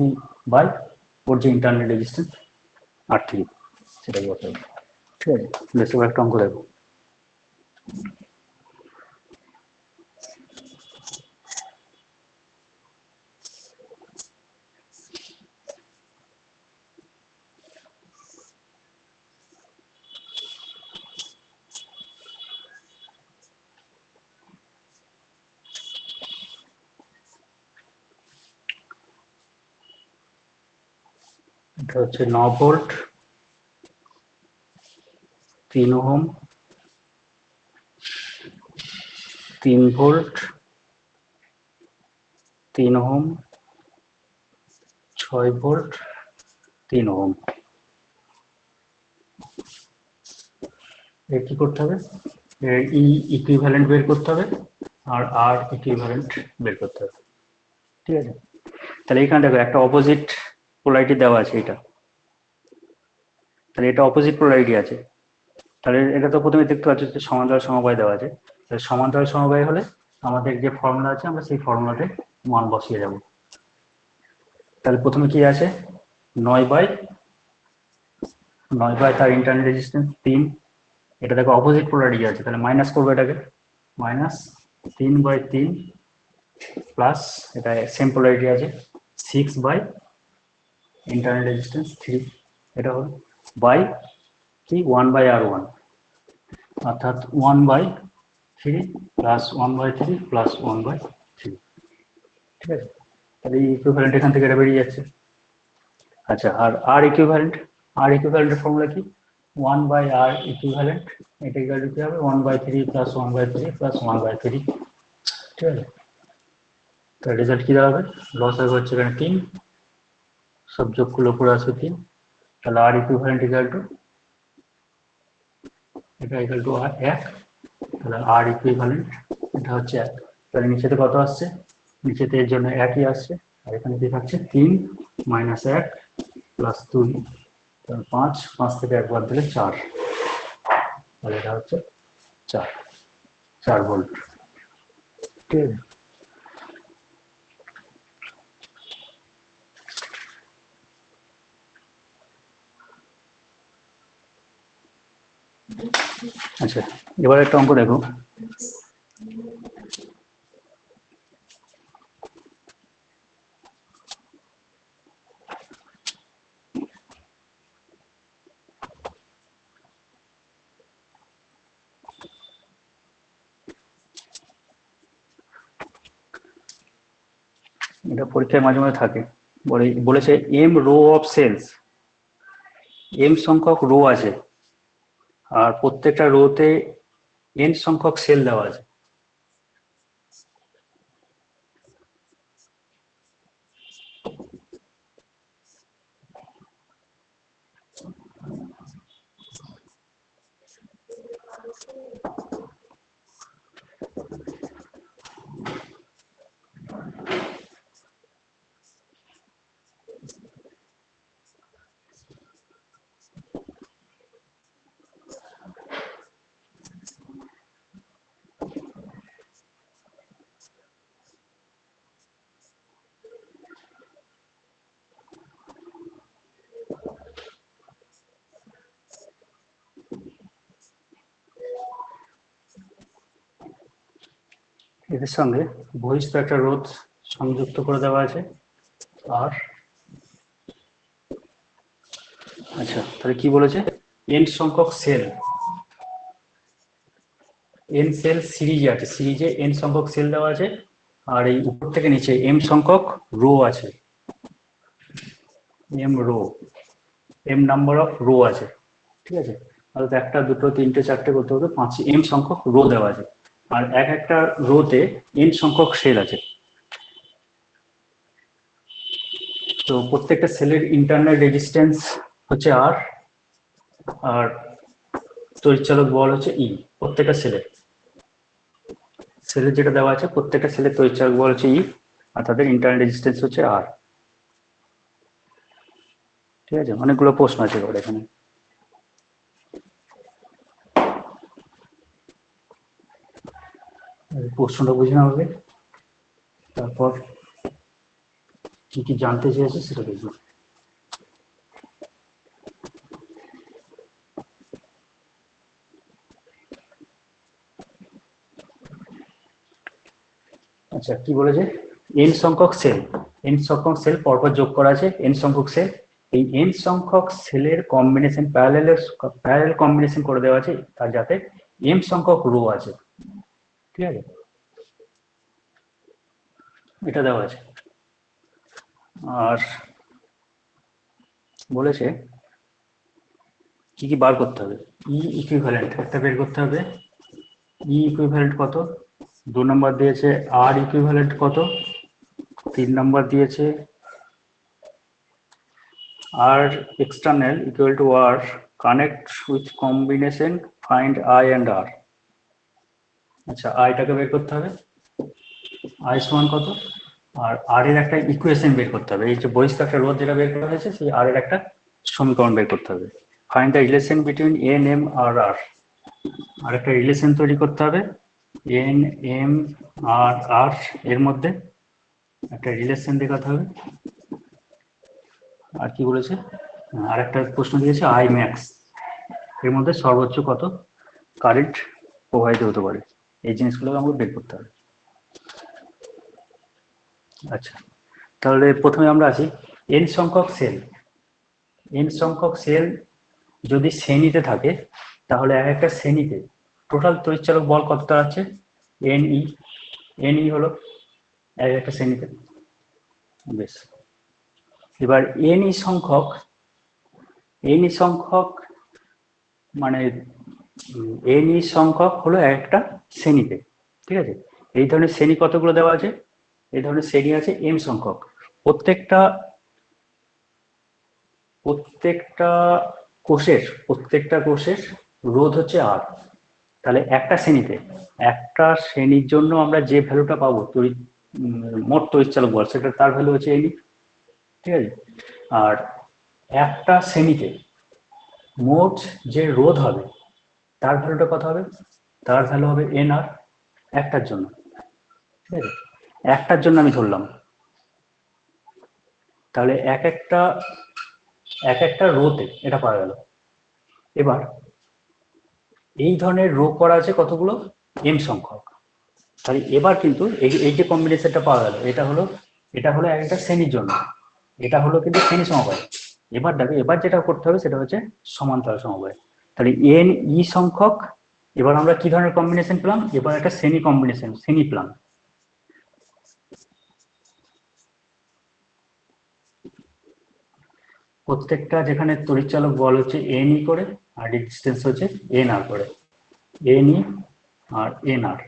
বাই ওর যে ইন্টারনাল রেজিস্ট্যান্স R3, সেটাই বসাবে, ঠিক আছে। বেশ একটা অঙ্ক দেখো। এটা হচ্ছে 9 volt 3 ohm, 3 volt, 3 ohm, 6 volt, 3 ohm. এর কি করতে হবে? এর ই ইকুইভ্যালেন্ট বের করতে হবে আর আর ইকুইভ্যালেন্ট বের করতে হবে। ঠিক আছে, তাহলে এখানে দেখো একটা অপোজিট পোলারিটি দেওয়া আছে, এটা তাহলে এটা অপোজিট পোলারিটি আছে, তাহলে এটা তো প্রথমে দেখতে পাচ্ছ যে সমান্তরাল সমবায় দেওয়া আছে। তাহলে সমান্তরাল সমবায় হলে আমাদের যে ফর্মুলা আছে আমরা সেই ফর্মুলাতে মান বসিয়ে যাব। তাহলে প্রথমে কি আছে, 9/9 তার ইন্টারনাল রেজিস্ট্যান্স 3, এটা দেখো অপোজিট পোলারিটি আছে, তাহলে মাইনাস করবো এটাকে, -3/3 প্লাস এটা সেম পোলারিটি আছে 6 ইন্টারনাল রেজিস্ট্যান্স 3, এটা হলো বাই কি 1/R1, অর্থাৎ 1/3 প্লাস 1/3 প্লাস 1/3। ঠিক আছে, তাহলে এই ইকুইভ্যালেন্ট এখান থেকে এটা বেরিয়ে যাচ্ছে। আচ্ছা, আর আর ইকুইভ্যালেন্টের ফর্মুলা কি, 1/R ইকুইভ্যালেন্ট, এটা ইকুয়াল টু কি হবে 1/3 প্লাস 1/3 প্লাস 1/3। ঠিক আছে, তো রেজাল্ট কি দাঁড়াবে, লস হবে হচ্ছে এখানে 3, সব যোগগুলো পুরো আসবে 3, তাহলে আর ইকুইভ্যালেন্ট ইকুয়াল টু এটা ইকুয়াল টু 1, তাহলে আর ইকুইভ্যালেন্ট এটা হচ্ছে 1, তাহলে নিচেতে কত আসছে, নিচেতে এর জন্য 1ই আসছে, আর এখানে কি থাকছে 3 - 1 প্লাস 2, তাহলে 5 থেকে 1 বাদ দিলে 4, তাহলে এটা হচ্ছে 4 ভোল্ট। ঠিক আছে, আচ্ছা এবার একটা অঙ্ক দেখো, এটা পরীক্ষায় মাঝে মাঝে থাকে, বলেছে M row of cells, M সংখ্যক রো আছে আর প্রত্যেকটা রোতে এন সংখ্যক সেল দেওয়া আছে। এদের সঙ্গে বহিষ্ঠ একটা রোধ সংযুক্ত করে দেওয়া আছে আর আচ্ছা তাহলে কি বলেছে, এন সংখ্যক সেল, এন সেল সিরিজে আছে, সিরিজে এন সংখ্যক সেল দেওয়া আছে আর এই উপর থেকে নিচে এম সংখ্যক রো আছে, এম নাম্বার অফ রো আছে। ঠিক আছে, অর্থাৎ 1, 2, 3, 4 করতে করতে 5 এম সংখ্যক রো দেওয়া আছে আর একটা রোতে এন সংখ্যক সেল আছে। তো প্রত্যেকটা সেলের ইন্টারনাল রেজিস্ট্যান্স হচ্ছে আর, আর তড়িৎচালক বল হচ্ছে ই, প্রত্যেকটা সেলের যেটা দেওয়া আছে প্রত্যেকটা সেলের তড়িৎচালক বল হচ্ছে ই আর তাদের ইন্টারনাল রেজিস্ট্যান্স হচ্ছে আর। ঠিক আছে, অনেকগুলো প্রশ্ন আছে এবার এখানে। প্রশ্নটা বুঝে নেওয়া হবে, তারপর কি কি জানতে চেয়েছে সেটা দেখবো। আচ্ছা কি বলেছে, এন সংখ্যক সেল, এন সংখ্যক সেল পরপর যোগ করা আছে, এন সংখ্যক সেল, এই এন সংখ্যক সেলের কম্বিনেশন প্যারালাল কম্বিনেশন করে দেওয়া আছে তার যাতে এম সংখ্যক রো আছে। ঠিক আছে, এটা দেওয়া আছে আর বলেছে কি কি বার করতে হবে? ই ইকুইভ্যালেন্ট একটা বের করতে হবে। ই ইকুইভ্যালেন্ট কত? 2 নম্বর দিয়েছে আর ইকুইভ্যালেন্ট কত? 3 নম্বর দিয়েছে R external equal to R connect with combination find I and R. আচ্ছা, আইটাকে বের করতে হবে, আই সমান কত, আর আর এর একটা ইকুয়েশন বের করতে হবে। এই যে বহিষ্ঠ একটা রোধ যেটা বের করা হয়েছে সেই আর এর একটা সমীকরণ বের করতে হবে। Find the relation between N M R R, আর একটা রিলেশন তৈরি করতে হবে এন এম আর আর এর মধ্যে একটা রিলেশন দেখাতে হবে। আর কি বলেছে, আর একটা প্রশ্ন দিয়েছে আই ম্যাক্স, এর মধ্যে সর্বোচ্চ কত কারেন্ট প্রবাহিত হতে পারে, এই জিনিসগুলোকে আমাকে বের করতে হবে। আচ্ছা, তাহলে প্রথমে আমরা আছি এন সংখ্যক সেল। এন সংখ্যক সেল যদি শ্রেণীতে থাকে তাহলে এক একটা শ্রেণীতে টোটাল তড়িৎচালক বল কতটা আছে? N E. এন ই হলো এক একটা শ্রেণীতে। বেশ, এবার এন ই সংখ্যক মানে এন ই সংখ্যক হলো একটা শ্রেণীতে, ঠিক আছে? এই ধরনের শ্রেণী কতগুলো দেওয়া আছে? এই ধরনের শ্রেণী আছে এম সংখ্যক। প্রত্যেকটা কোষের রোধ হচ্ছে আর। তাহলে একটা শ্রেণীর জন্য আমরা যে ভ্যালুটা পাবো মোট তড়িৎচালক বল, সেটা তার ভ্যালু হচ্ছে এই, ঠিক আছে? আর একটা শ্রেণীতে মোট যে রোধ হবে তার ভ্যালুটা কত হবে? তার ভ্যালু হবে এন আর, একটার জন্য, ঠিক আছে? একটার জন্য আমি ধরলাম, তাহলে এক একটা রোতে এটা পাওয়া গেল। এবার এই ধরনের রো করা আছে কতগুলো? এম সংখ্যক। তাহলে এবার কিন্তু এই যে কম্বিনেশনটা পাওয়া গেল, এটা হলো এক একটা শ্রেণীর জন্য, এটা হলো কিন্তু শ্রেণী সমবায়। এবার দেখো, এবার যেটা করতে হবে সেটা হচ্ছে সমান্তরাল সমবায়। তাহলে এন ই সংখ্যক, এবার আমরা কি ধরনের কম্বিনেশন পেলাম? এবার একটা শ্রেণী কম্বিনেশন, শ্রেণী পেলাম। প্রত্যেকটা যেখানে তড়িৎচালক বল হচ্ছে এন ই করে আর রেজিস্ট্যান্স হচ্ছে এন আর করে, এন ই আর এন আর,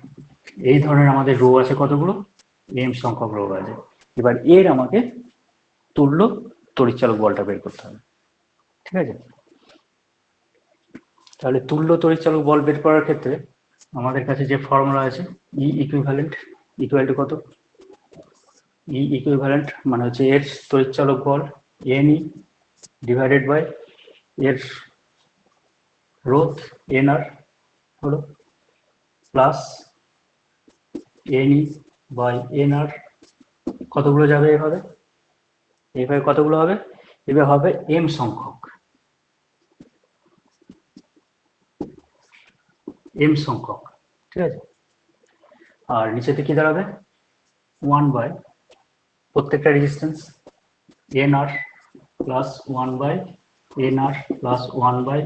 এই ধরনের আমাদের রো আছে কতগুলো? এম সংখ্যক রো আছে। এবার এর আমাকে তুল্য তড়িৎচালক বলটা বের করতে হবে, ঠিক আছে? তাহলে তুল্য তড়িৎচালক বল বের করার ক্ষেত্রে আমাদের কাছে যে ফর্মুলা আছে ই ইকুইভ্যালেন্ট ইকুয়াল টু কত? ই ইকুইভ্যালেন্ট মানে হচ্ছে এর তড়িৎচালক বল এন ই ডিভাইডেড বাই এর রোধ এন আর হলো plus N E by N R. কতগুলো যাবে এভাবে? এইভাবে কতগুলো হবে? এবার হবে এম সংখ্যক, ঠিক আছে? আর নিচেতে কি দাঁড়াবে? 1 বাই প্রত্যেকটা resistance N R plus 1 by N R plus 1 by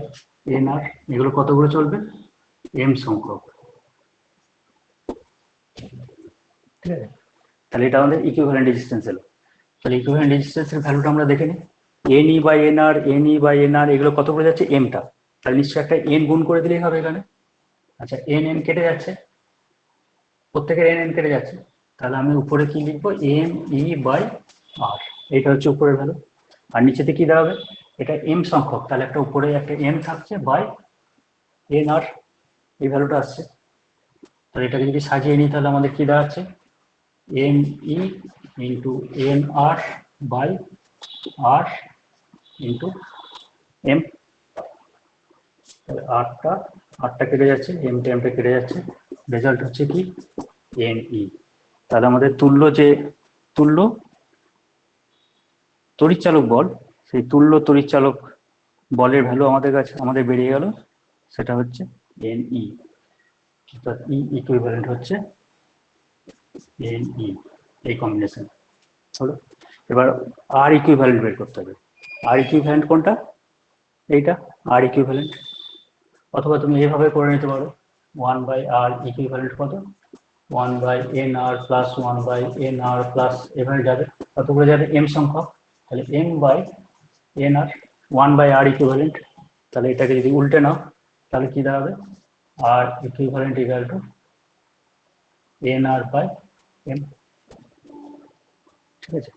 N R, এগুলো কতগুলো চলবে? এম সংখ্যক, ঠিক আছে? তাহলে এটা আমাদের ইকুইভ্যালেন্ট রেজিস্ট্যান্স এলো। তাহলে ইকুইভ্যালেন্ট রেজিস্ট্যান্সের ভ্যালুটা আমরা দেখে নিই। N E by N R, N E by N R, এগুলো কত করে যাচ্ছে? এমটা, তাহলে নিশ্চয়ই একটা এন গুণ করে দিলেই হবে এখানে। আচ্ছা, এন এন কেটে যাচ্ছে, প্রত্যেকের এন এন কেটে যাচ্ছে, তাহলে আমি উপরে কি লিখবো? এম ই বাই আর, এটা হচ্ছে উপরের ভ্যালু। আর নিচেতে কি দাঁড়াবে? এটা এম সংখ্যক, তাহলে একটা উপরে একটা এম থাকছে বাই এন আর, এই ভ্যালুটা আসছে। তাহলে এটাকে যদি সাজিয়ে নিই তাহলে আমাদের কি দাঁড়াচ্ছে? M E into N R by R into M. তাহলে আটটা কেটে যাচ্ছে, এমটা কেটে যাচ্ছে, রেজাল্ট হচ্ছে কি? N E. তাহলে আমাদের তুল্য তড়িৎচালক বল, সেই তুল্য তড়িৎচালক বলের ভ্যালু আমাদের বেরিয়ে গেল, সেটা হচ্ছে এন ই। ই ইকুইভ্যালেন্ট হচ্ছে এন ই, এই কম্বিনেশন হলো। এবার আর ইকুইভ্যালেন্ট বের করতে হবে। আর ইকুইভ্যালেন্ট কোনটা? এইটা আর ইকুইভ্যালেন্ট, অথবা তুমি এইভাবে করে নিতে পারো 1 বাই আর ইকুইভ্যালেন্ট কত? 1 by N R plus 1 by N R plus, এভাবে যাবে কতগুলো যাবে? এম সংখ্যক, তাহলে M by N R, 1 by R equivalent তাহলে এটাকে যদি উল্টে নাও তাহলে কি দাঁড়াবে, R equivalent equal to N R by M, ঠিক আছে,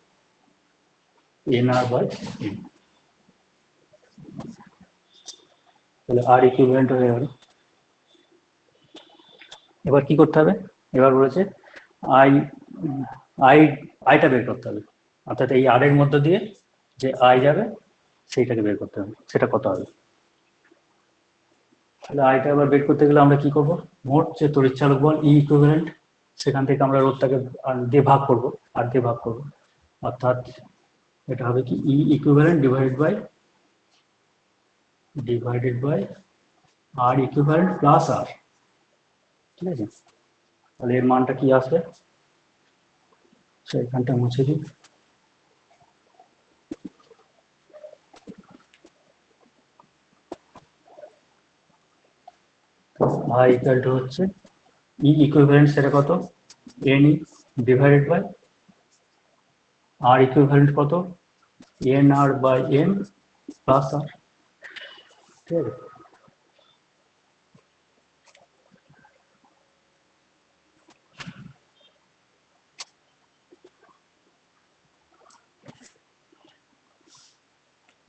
এন আর বাই এম। তাহলে আর ইকুইভ্যালেন্ট হয়ে গেল। এবার কি করতে হবে, এবার বলেছে আই আই আইটা বের করতে হবে, অর্থাৎ এই আর এর মধ্য দিয়ে যে আই যাবে সেইটাকে বের করতে হবে, সেটা কত হবে। তাহলে আইটা আবার বের করতে গেলে আমরা কি করব, মোট যে তড়িৎচালক বল ই ইকুইভ্যালেন্ট সেখান থেকে আমরা রোধটাকে দিয়ে ভাগ করব, আর দিয়ে ভাগ করব, অর্থাৎ এটা হবে কি E equivalent divided by R equivalent plus R, ঠিক আছে। তাহলে এর মানটা কি আসবে, এখানটা মুছে দিই, আই ইকুয়াল টু হচ্ছে ই ইকুইভ্যালেন্ট সেটা কত, N E divided by R equivalent কত, N R by M plus R, ঠিক আছে।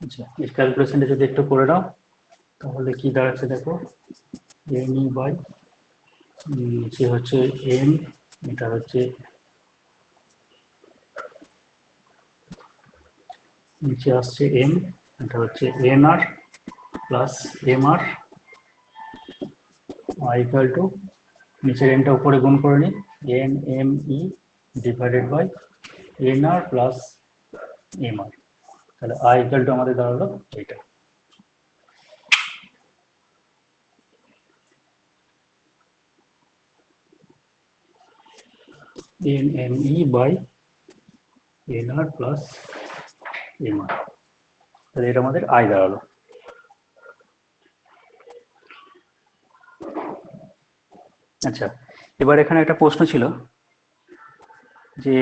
আচ্ছা, এই ক্যালকুলেশনটা যদি একটু করে নাও তাহলে কি দাঁড়াচ্ছে দেখো, এন ই বাই নিচে হচ্ছে এন, এটা হচ্ছে নিচে আসছে এম, এটা হচ্ছে N R plus M R equal to নিচের এনটা উপরে গুণ করে নিই, N M E divided by N R plus M R, তাহলে আই ইকুয়াল টু আমাদের দাঁড়ালো এইটা। N M E by N R plus M R, তাহলে এটা আমাদের আই দাঁড়ালো। আচ্ছা, এবার এখানে একটা প্রশ্ন ছিল যে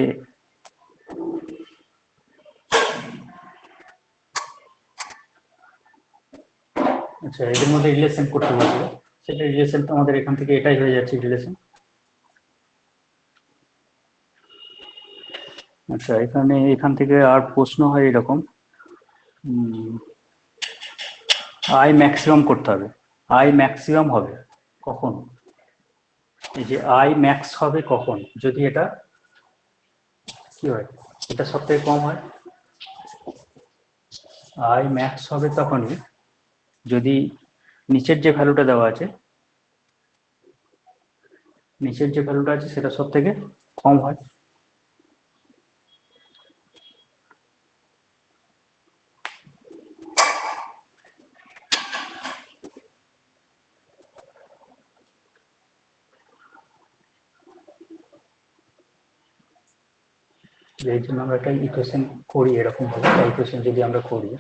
আচ্ছা এদের মধ্যে রিলেশন করতে বলছিল, সেটা রিলেশন তো আমাদের এখান থেকে এটাই হয়ে যাচ্ছে রিলেশন। আচ্ছা এখান থেকে আর প্রশ্ন হয় এরকম, আই ম্যাক্সিমাম করতে হবে, আই ম্যাক্সিমাম হবে কখন, এই যে আই ম্যাক্স হবে কখন, যদি এটা কি হয়, এটা সব থেকে কম হয়। আই ম্যাক্স হবে তখনই যদি নিচের যে ভ্যালুটা দেওয়া আছে, নিচের যে ভ্যালুটা আছে সেটা সব থেকে কম হয়। এই জন্য আমরা একটা ইকুয়েশন করি এরকম ভাবে, ইকুয়েশন যদি আমরা করি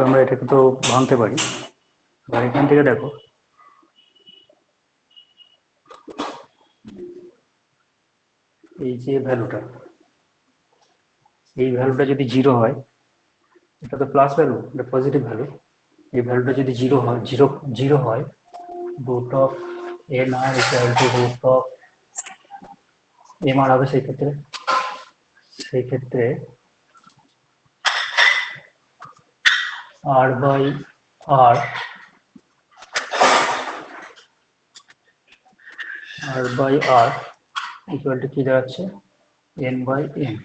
আমরা এটাকে তো ভাঙতে পারি। আর এখান থেকে দেখো এই যে ভ্যালুটা, এই ভ্যালুটা যদি জিরো হয়, এটা তো প্লাস ভ্যালু, এটা পজিটিভ ভ্যালু, এই ভ্যালুটা যদি জিরো হয়, জিরো হয়, root of N R equal to root of M R হবে সেই ক্ষেত্রে R by R equal to কি দাঁড়াচ্ছে, এন বাই এম।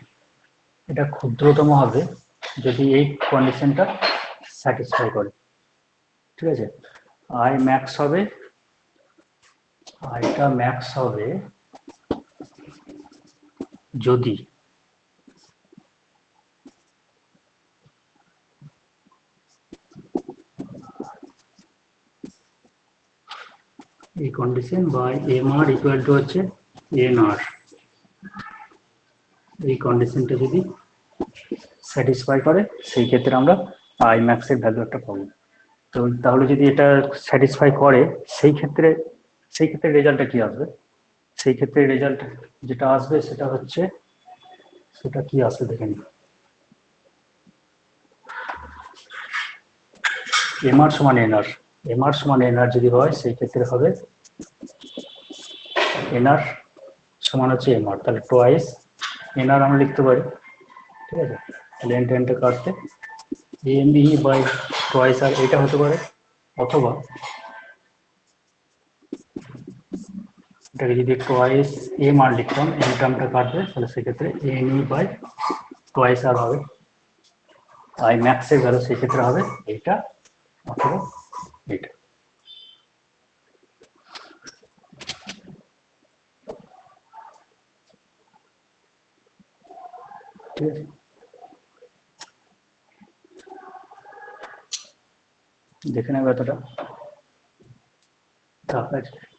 এটা ক্ষুদ্রতম হবে যদি এই কন্ডিশনটা স্যাটিসফাই করে, ঠিক আছে। আই ম্যাক্স হবে, আইটা ম্যাক্স হবে যদি এই condition by M R equal to হচ্ছে এন আর, এই কন্ডিশনটা যদি স্যাটিসফাই করে সেই ক্ষেত্রে আমরা আই ম্যাক্সের ভ্যালু একটা পাবো। তো তাহলে যদি এটা স্যাটিসফাই করে সেই ক্ষেত্রে রেজাল্টটা কি আসবে? সেই ক্ষেত্রে রেজাল্ট যেটা আসবে সেটা হচ্ছে, সেটা কি আসবে দেখে নিন। এম আর সমান এন আর, এম আর সমান এন আর যদি হয় সেই ক্ষেত্রে হবে এন আর সমান হচ্ছে এম আর, তাহলে টোয়াইস এন আর আমরা লিখতে পারি। ঠিক আছে, তাহলে এন টেনটা কাটতে এম ই বাই টোয়াইস আর এটা হতে পারে, অথবা এটাকে যদি টোয়াইস এম আর লিখতাম, এন টার্মটা কাটবে, তাহলে সেক্ষেত্রে এন ই বাই টোয়াইস আর হবে। আই ম্যাক্সের ভ্যালু সেক্ষেত্রে হবে এইটা অথবা এইটা। ঠিক আছে, দেখে নেবে এতটা। ঠিক আছে।